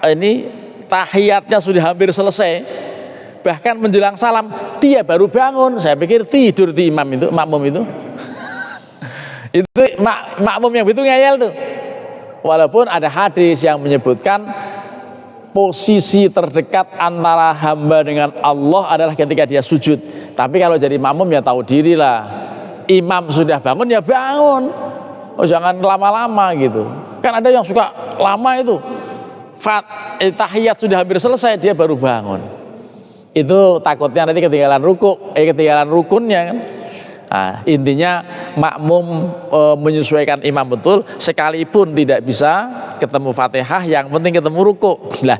ini tahiyatnya sudah hampir selesai, bahkan menjelang salam dia baru bangun. Saya pikir tidur di makmum itu. Itu makmum yang itu ngeyel tuh. Walaupun ada hadis yang menyebutkan posisi terdekat antara hamba dengan Allah adalah ketika dia sujud. Tapi kalau jadi makmum ya tahu diri lah. Imam sudah bangun ya bangun. Oh jangan lama-lama gitu. Kan ada yang suka lama itu. Tahiyat sudah hampir selesai dia baru bangun. Itu takutnya nanti ketinggalan ketinggalan rukunnya kan. Intinya makmum menyesuaikan imam betul, sekalipun tidak bisa ketemu Fatihah, yang penting ketemu ruku. Nah,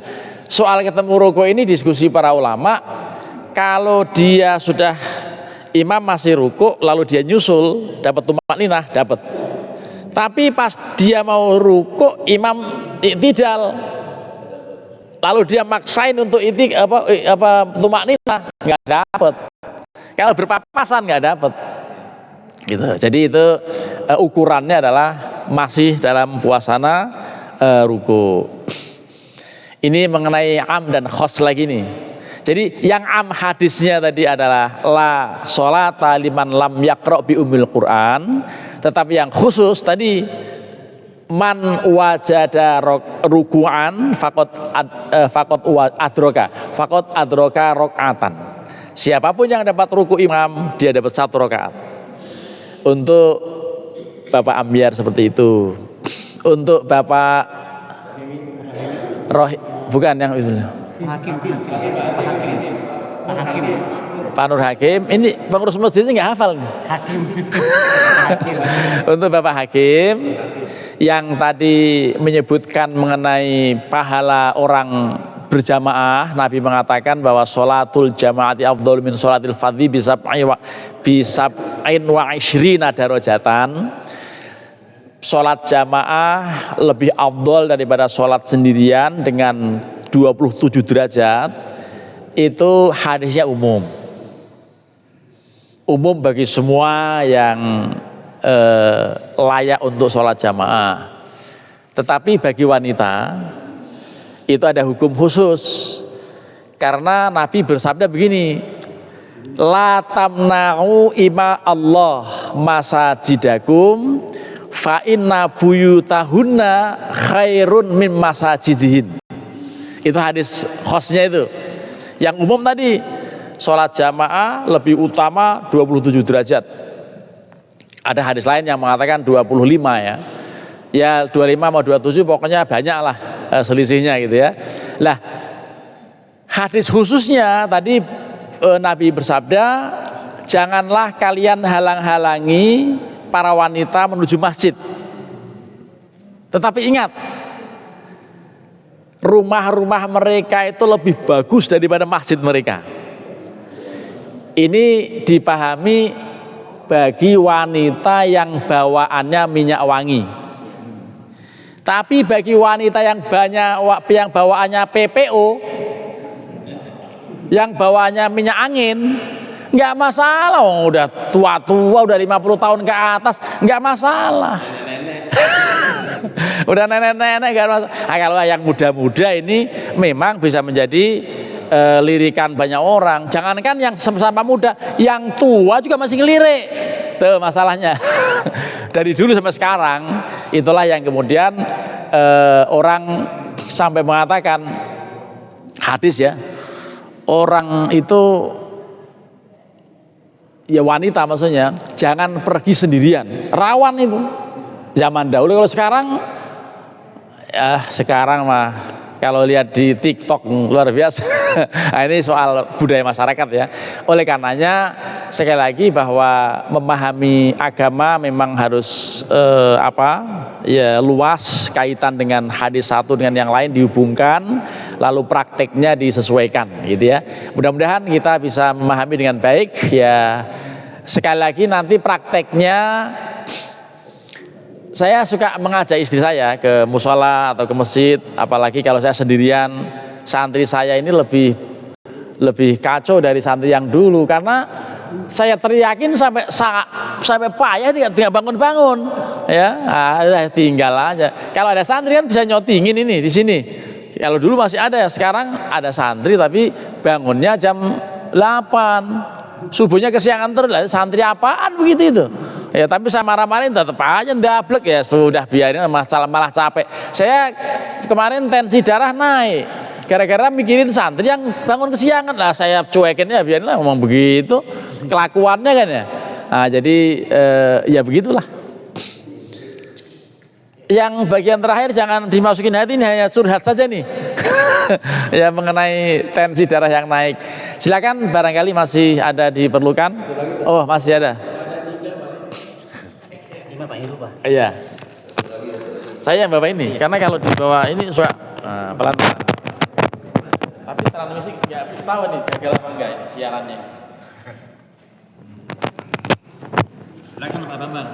soal ketemu ruku ini diskusi para ulama. Kalau dia sudah imam masih ruku lalu dia nyusul, dapat tumakninah, dapat. Tapi pas dia mau ruku, imam i'tidal, lalu dia maksain untuk tumakninah, nggak dapat. Kalau berpapasan nggak dapat. Gitu. Jadi itu ukurannya adalah masih dalam puasana ruku. Ini mengenai am dan khos lagi nih. Jadi yang am hadisnya tadi adalah la sholata liman lam yaqra bi ummil Quran, tetapi yang khusus tadi man wajada ruku'an faqad adroka rakaatan. Siapapun yang dapat ruku imam, dia dapat 1 rakaat. Untuk Bapak Ambiar seperti itu. Untuk Bapak bukan yang itu. Pak Nur Hakim. Ini pengurus masjidnya nggak hafal nih. Untuk Bapak Hakim yang tadi menyebutkan mengenai pahala orang berjamaah, Nabi mengatakan bahwa sholatul jamaati afdhal min sholatil fardhi bisab'in wa ishrina darajatan. Sholat jamaah lebih afdhal daripada sholat sendirian dengan 27 derajat. Itu hadisnya umum bagi semua yang layak untuk sholat jamaah. Tetapi bagi wanita itu ada hukum khusus, karena Nabi bersabda begini, la tamna'u ima Allah masajidakum fa inna buyutahunna khairun min masajidihin. Itu hadis khosnya itu. Yang umum tadi, sholat jamaah lebih utama 27 derajat. Ada hadis lain yang mengatakan 25 ya. Ya 25 mau 27 pokoknya banyak lah selisihnya gitu ya. Lah hadis khususnya tadi Nabi bersabda, janganlah kalian halang-halangi para wanita menuju masjid. Tetapi ingat, rumah-rumah mereka itu lebih bagus daripada masjid mereka. Ini dipahami bagi wanita yang bawaannya minyak wangi. Tapi bagi wanita yang bawaannya PPO, yang bawaannya minyak angin, nggak masalah. Udah tua-tua, udah 50 tahun ke atas, nggak masalah. Udah nenek-nenek nggak masalah. Nah, kalau yang muda-muda ini memang bisa menjadi lirikan banyak orang. Jangankan yang sama-sama muda, yang tua juga masih ngelirik. Tuh masalahnya. Dari dulu sampai sekarang, itulah yang kemudian orang sampai mengatakan, hadis ya, orang itu ya wanita maksudnya jangan pergi sendirian, rawan itu zaman dahulu. Kalau sekarang ya sekarang mah kalau lihat di TikTok luar biasa. Nah, ini soal budaya masyarakat ya. Oleh karenanya sekali lagi bahwa memahami agama memang harus luas, kaitan dengan hadis satu dengan yang lain dihubungkan, lalu prakteknya disesuaikan gitu ya. Mudah-mudahan kita bisa memahami dengan baik ya. Sekali lagi nanti prakteknya, saya suka mengajak istri saya ke musola atau ke masjid, apalagi kalau saya sendirian. Santri saya ini lebih kacau dari santri yang dulu, karena saya teriakin sampai payah dia nggak bangun-bangun ya. Tinggal aja. Kalau ada santri kan bisa nyotingin ini di sini. Kalau dulu masih ada ya, sekarang ada santri tapi bangunnya jam 8, subuhnya kesiangan terus. Lah santri apaan begitu itu ya. Tapi saya marah-marahin tetap aja ndablek ya, sudah biarin, malah capek. Saya kemarin tensi darah naik gara-gara mikirin santri yang bangun kesiangan. Lah saya cuekin ya, biarin lah ngomong begitu kelakuannya kan ya. Nah jadi ya begitulah. Yang bagian terakhir jangan dimasukin hati, ini hanya curhat saja nih. Ya mengenai tensi darah yang naik. Silakan, barangkali masih ada diperlukan. Oh masih ada. Iya. Saya yang bawa ini, karena kalau di bawah ini suka pelan-pelan. Tapi transmisi nggak tahu nih gagal apa enggak siarannya. Silakan Pak Bambang.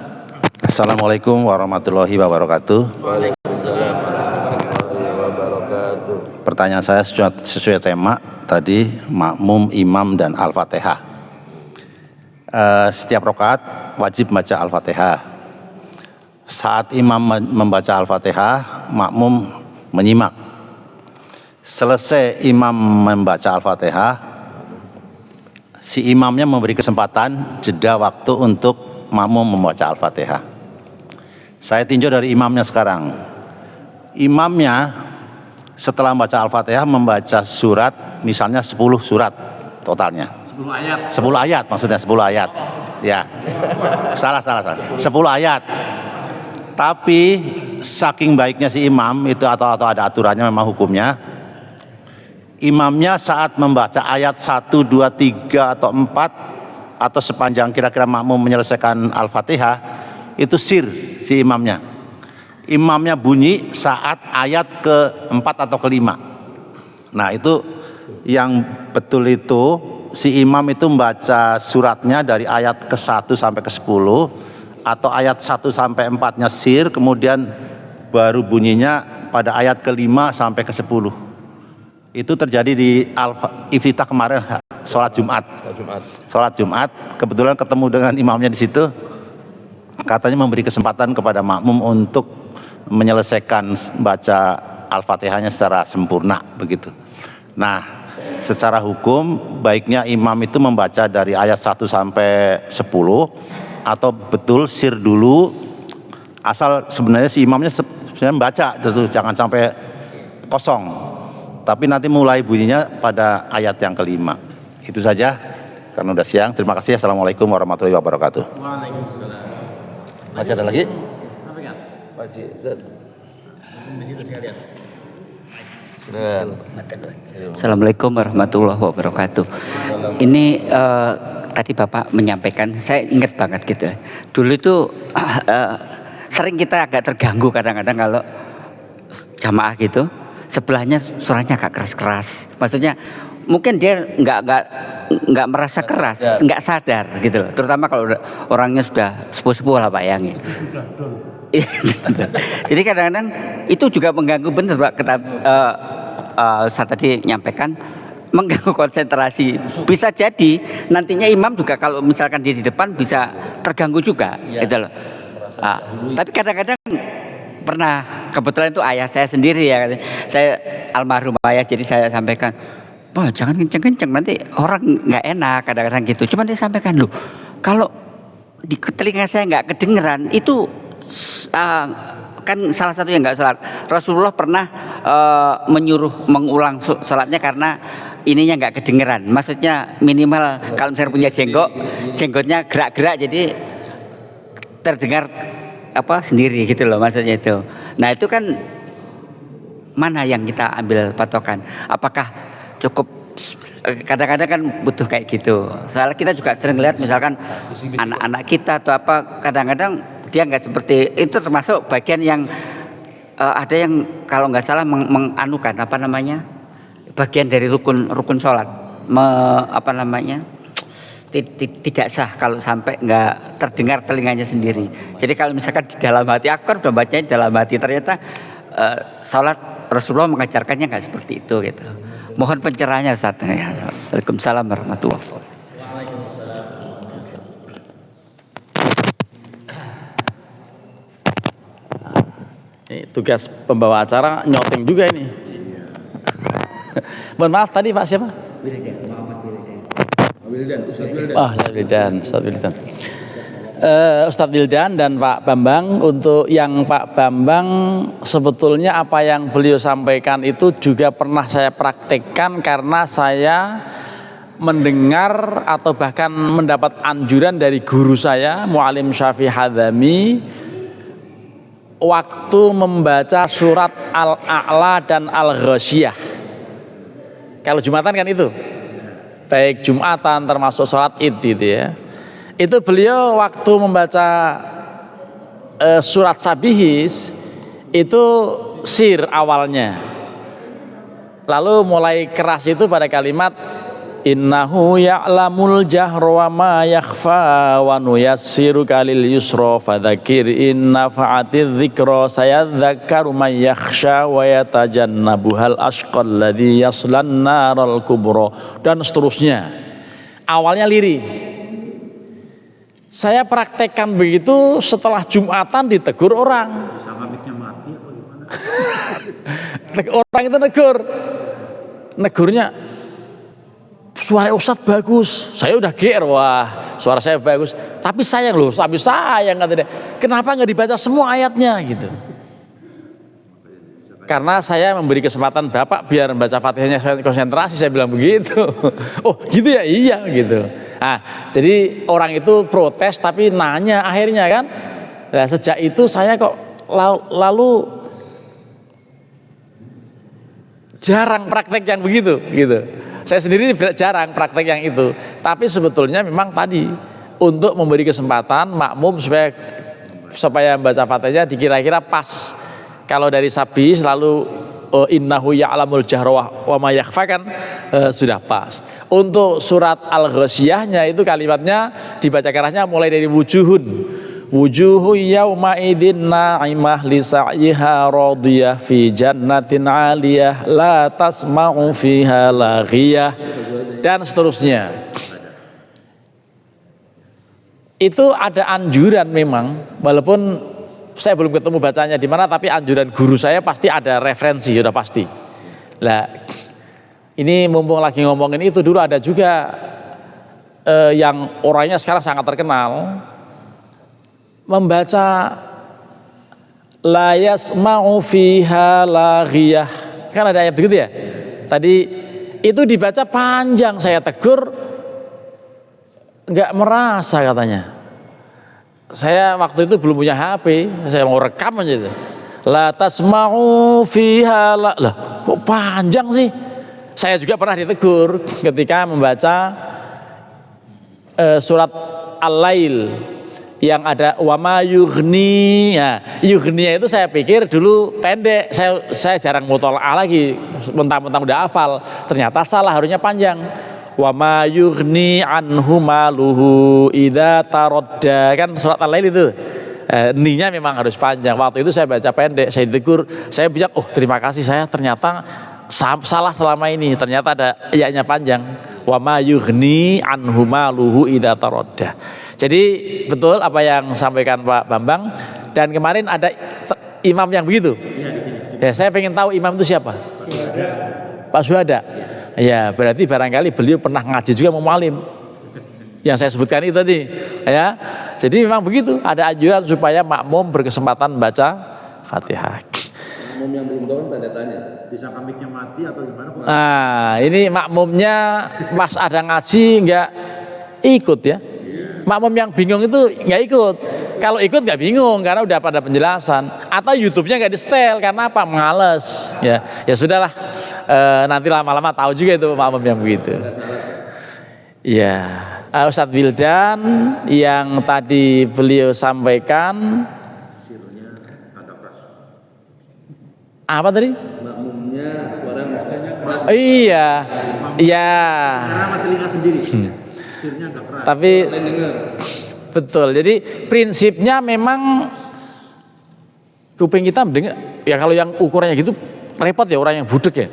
Assalamualaikum warahmatullahi wabarakatuh.
Waalaikumsalam warahmatullahi wabarakatuh.
Pertanyaan saya sesuai tema tadi, makmum, imam, dan Al-Fatihah. Setiap rakaat wajib baca Al-Fatihah. Saat imam membaca Al-Fatihah, makmum menyimak. Selesai imam membaca Al-Fatihah, si imamnya memberi kesempatan jeda waktu untuk makmum membaca Al-Fatihah. Saya tinjau dari imamnya sekarang. Imamnya setelah membaca Al-Fatihah membaca surat, misalnya 10 surat totalnya.
10 ayat.
10 ayat maksudnya, 10 ayat. Ya. Salah. 10 ayat. Tapi saking baiknya si imam itu atau ada aturannya memang hukumnya. Imamnya saat membaca ayat 1, 2, 3 atau 4 atau sepanjang kira-kira makmum menyelesaikan Al-Fatihah, itu sir si imamnya. Imamnya bunyi saat ayat ke-4 atau ke-5. Nah, itu yang betul itu si imam itu membaca suratnya dari ayat ke-1 sampai ke-10 atau ayat 1 sampai 4-nya sir, kemudian baru bunyinya pada ayat ke-5 sampai ke-10. Itu terjadi di Iftitah kemarin, sholat Jumat. Sholat Jumat, kebetulan ketemu dengan imamnya di situ. Katanya memberi kesempatan kepada makmum untuk menyelesaikan baca Al-Fatihahnya secara sempurna begitu. Nah, secara hukum baiknya imam itu membaca dari ayat 1 sampai 10 atau betul sir dulu, asal sebenarnya si imamnya sebenarnya membaca itu, jangan sampai kosong. Tapi nanti mulai bunyinya pada ayat yang ke-5. Itu saja karena udah siang. Terima kasih. Assalamualaikum warahmatullahi wabarakatuh.
Waalaikumsalam.
Masih ada lagi?
Sampaikan. Di situ sekalian.
Assalamualaikum warahmatullahi wabarakatuh. Ini tadi Bapak menyampaikan, saya ingat banget gitu. Dulu itu sering kita agak terganggu kadang-kadang kalau jamaah gitu, sebelahnya suaranya agak keras-keras. Maksudnya mungkin dia nggak merasa keras, nggak sadar gitu loh. Terutama kalau orangnya sudah sepuh-sepuh lah Pak Yang. Jadi kadang-kadang itu juga mengganggu, benar Pak. Saya tadi nyampaikan mengganggu konsentrasi. Bisa jadi nantinya imam juga kalau misalkan dia di depan bisa terganggu juga, gitu loh. Tapi kadang-kadang pernah, kebetulan itu ayah saya sendiri ya, saya almarhum ayah, jadi saya sampaikan, wah jangan kenceng-kenceng nanti orang nggak enak, kadang-kadang gitu. Cuman dia sampaikan, loh kalau di telinga saya nggak kedengeran itu kan salah satu yang nggak sholat. Rasulullah pernah menyuruh mengulang sholatnya karena ininya nggak kedengeran. Maksudnya minimal kalau misalnya punya jenggotnya gerak-gerak jadi terdengar apa sendiri gitu loh, maksudnya itu. Nah itu kan mana yang kita ambil patokan? Apakah cukup, kadang-kadang kan butuh kayak gitu. Soalnya kita juga sering lihat misalkan anak-anak kita atau apa, kadang-kadang dia nggak seperti itu, termasuk bagian yang ada yang kalau nggak salah menganukan apa namanya, bagian dari rukun sholat, apa namanya, tidak sah kalau sampai nggak terdengar telinganya sendiri. Jadi kalau misalkan di dalam hati, aku kan udah bacanya di dalam hati, ternyata sholat Rasulullah mengajarkannya nggak seperti itu gitu. Mohon pencerahannya Ustaz. Waalaikumsalam warahmatullahi wabarakatuh.
Ini tugas pembawa acara nyoteng juga ini. Mohon maaf tadi Pak siapa? Ustadz Wildan dan Pak Bambang. Untuk yang Pak Bambang, sebetulnya apa yang beliau sampaikan itu juga pernah saya praktekkan, karena saya mendengar atau bahkan mendapat anjuran dari guru saya, Mu'alim Syafi'i Hadzami, waktu membaca surat Al-A'la dan Al-Ghasyiyah. Kalau Jumatan kan itu, baik Jumatan termasuk sholat Id itu ya. Itu beliau waktu membaca surat Sabihis itu sir awalnya. Lalu mulai keras itu pada kalimat innahu ya'lamul jahra wa ma yakhfa wa nuyassiruka lil yusra fadzakir in nafa'atiz dzikra sayadzakkaru man yakhsha wa yatajannabuhal ashqal ladzi yaslan naral kubra, dan seterusnya. Awalnya lirih. Saya praktekkan begitu, setelah Jumatan ditegur orang. Orang itu negurnya suara Ustadz bagus, saya udah GR, wah suara saya bagus, tapi sayang loh, katanya, kenapa nggak dibaca semua ayatnya gitu. Karena saya memberi kesempatan Bapak biar membaca Fatihahnya saya konsentrasi, saya bilang begitu. Oh gitu ya, iya gitu. Nah, jadi orang itu protes tapi nanya akhirnya kan. Nah, sejak itu saya kok lalu jarang praktek yang begitu gitu. Saya sendiri jarang praktek yang itu. Tapi sebetulnya memang tadi untuk memberi kesempatan makmum supaya membaca Fatihahnya dikira-kira pas. Kalau dari Sabi selalu innahu ya'lamul jahra wa ma yakhfa kan sudah pas. Untuk surat Al-Ghasyiyahnya itu kalimatnya dibaca kerasnya mulai dari wujuhu yauma idzin na'imah li sa'yiha radiyah fi jannatin 'aliyah la tasma'u fiha laghiyah, dan seterusnya. Itu ada anjuran memang, walaupun saya belum ketemu bacanya di mana, tapi anjuran guru saya pasti ada referensi, sudah pasti. Lah, ini mumpung lagi ngomongin itu, dulu ada juga yang orangnya sekarang sangat terkenal membaca la yasma'u fiha laghiyah. Kan ada ayat begitu ya? Tadi itu dibaca panjang, saya tegur enggak merasa katanya. Saya waktu itu belum punya HP, saya mau rekam aja itu. La tasma'u fiha la, lah kok panjang sih? Saya juga pernah ditegur ketika membaca surat Al-Lail yang ada wa ma yughni. Ya, yughni itu saya pikir dulu pendek, saya jarang muthala'ah lagi, mentang-mentang udah hafal. Ternyata salah, harusnya panjang. Wa ma yughni anhu maluhu idza taradda, kan surat Al-Lail itu. Ninya memang harus panjang. Waktu itu saya baca pendek, saya ditegur, saya bilang, oh terima kasih, saya ternyata salah selama ini, ternyata ada ayatnya panjang. Wa ma yughni anhu maluhu idza taradda. Jadi betul apa yang sampaikan Pak Bambang, dan kemarin ada imam yang begitu. Ya, saya pengen tahu imam itu siapa? Pak Suhada. Ya, berarti barangkali beliau pernah ngaji juga mau mualim. Yang saya sebutkan itu tadi, ya. Jadi memang begitu, ada anjuran supaya makmum berkesempatan baca Fatihah.
Makmum yang belum tahu tanda tanya, bisa kamiknya mati atau gimana?
Nah, ini makmumnya pas ada ngaji nggak ikut ya. Makmum yang bingung itu nggak ikut. Kalau ikut nggak bingung karena udah pada penjelasan. Atau YouTube-nya nggak di setel karena apa? Males. Ya sudahlah. Nanti lama-lama tahu juga itu makmum yang begitu. Ya, Ustadz Wildan yang tadi beliau sampaikan. Apa tadi?
Makmumnya suara keras.
Iya.
Karena telinga sendiri. Sirnya agak keras.
Tapi betul. Jadi prinsipnya memang kuping kita mendengar. Ya kalau yang ukurannya gitu repot ya, orang yang budek ya.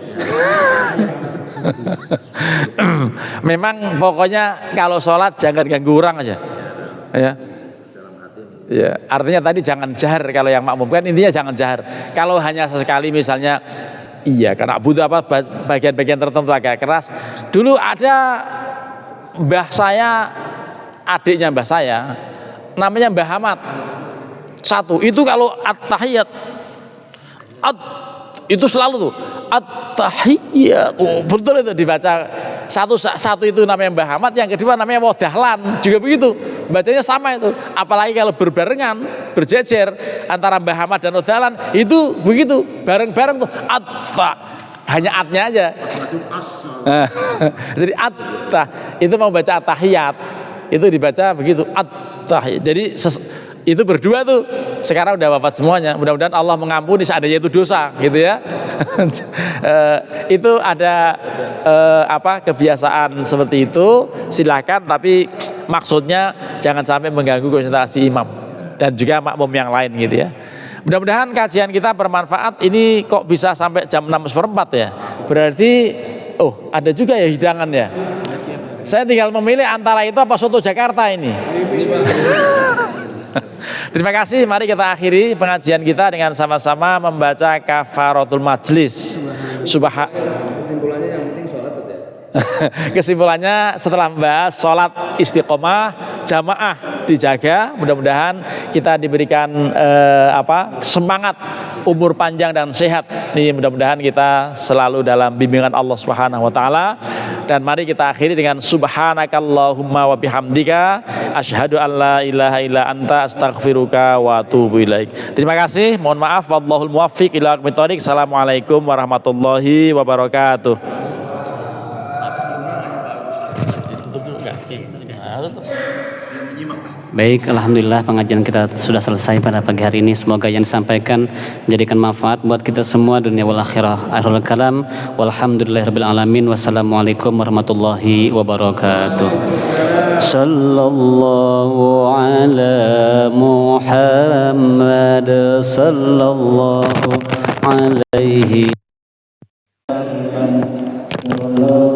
Memang pokoknya kalau sholat jangan ganggu orang aja. Ya. Ya, artinya tadi jangan jahar kalau yang makmum, kan intinya jangan jahar. Kalau hanya sesekali misalnya, iya karena butuh apa bagian-bagian tertentu agak keras. Dulu ada mbah saya, adiknya mbah saya, namanya Mbah Ahmad. Satu, itu kalau at-tahiyat itu selalu tuh at-tahiyat. Oh, betul itu dibaca satu itu namanya Mbah Ahmad, yang kedua namanya Wadahlan, juga begitu. Bacanya sama itu. Apalagi kalau berbarengan, berjejer antara Mbah Ahmad dan Wadahlan, itu begitu, bareng-bareng tuh hanya atnya aja. Jadi itu mau baca at-tahiyat, itu dibaca begitu at-tahiyat. Jadi Itu berdua tuh sekarang udah wafat semuanya. Mudah-mudahan Allah mengampuni seandainya itu dosa gitu ya. Itu ada kebiasaan seperti itu, silakan, tapi maksudnya jangan sampai mengganggu konsentrasi imam dan juga makmum yang lain gitu ya. Mudah-mudahan kajian kita bermanfaat. Ini kok bisa sampai jam 6:04 ya. Berarti ada juga ya hidangan ya. Saya tinggal memilih antara itu apa soto Jakarta ini. Terima kasih, mari kita akhiri pengajian kita dengan sama-sama membaca kafaratul majlis. Kesimpulannya yang penting sholat ya. Kesimpulannya setelah membahas sholat istiqomah, jamaah dijaga, mudah-mudahan kita diberikan semangat, umur panjang dan sehat. Nih, mudah-mudahan kita selalu dalam bimbingan Allah Subhanahu wa taala. Dan mari kita akhiri dengan subhanakallahumma wa bihamdika asyhadu an la ilaha illa anta astaghfiruka wa atubu ilaik. Terima kasih, mohon maaf, wallahul muwaffiq ila aqwamit thoriq. Assalamualaikum warahmatullahi wabarakatuh.
Baik, alhamdulillah pengajian kita sudah selesai pada pagi hari ini. Semoga yang disampaikan menjadikan manfaat buat kita semua dunia wal akhirah. Akhirul kalam, walhamdulillahirabbil alamin. Wassalamualaikum warahmatullahi wabarakatuh. Sallallahu ala Muhammad sallallahu alaihi wasallam.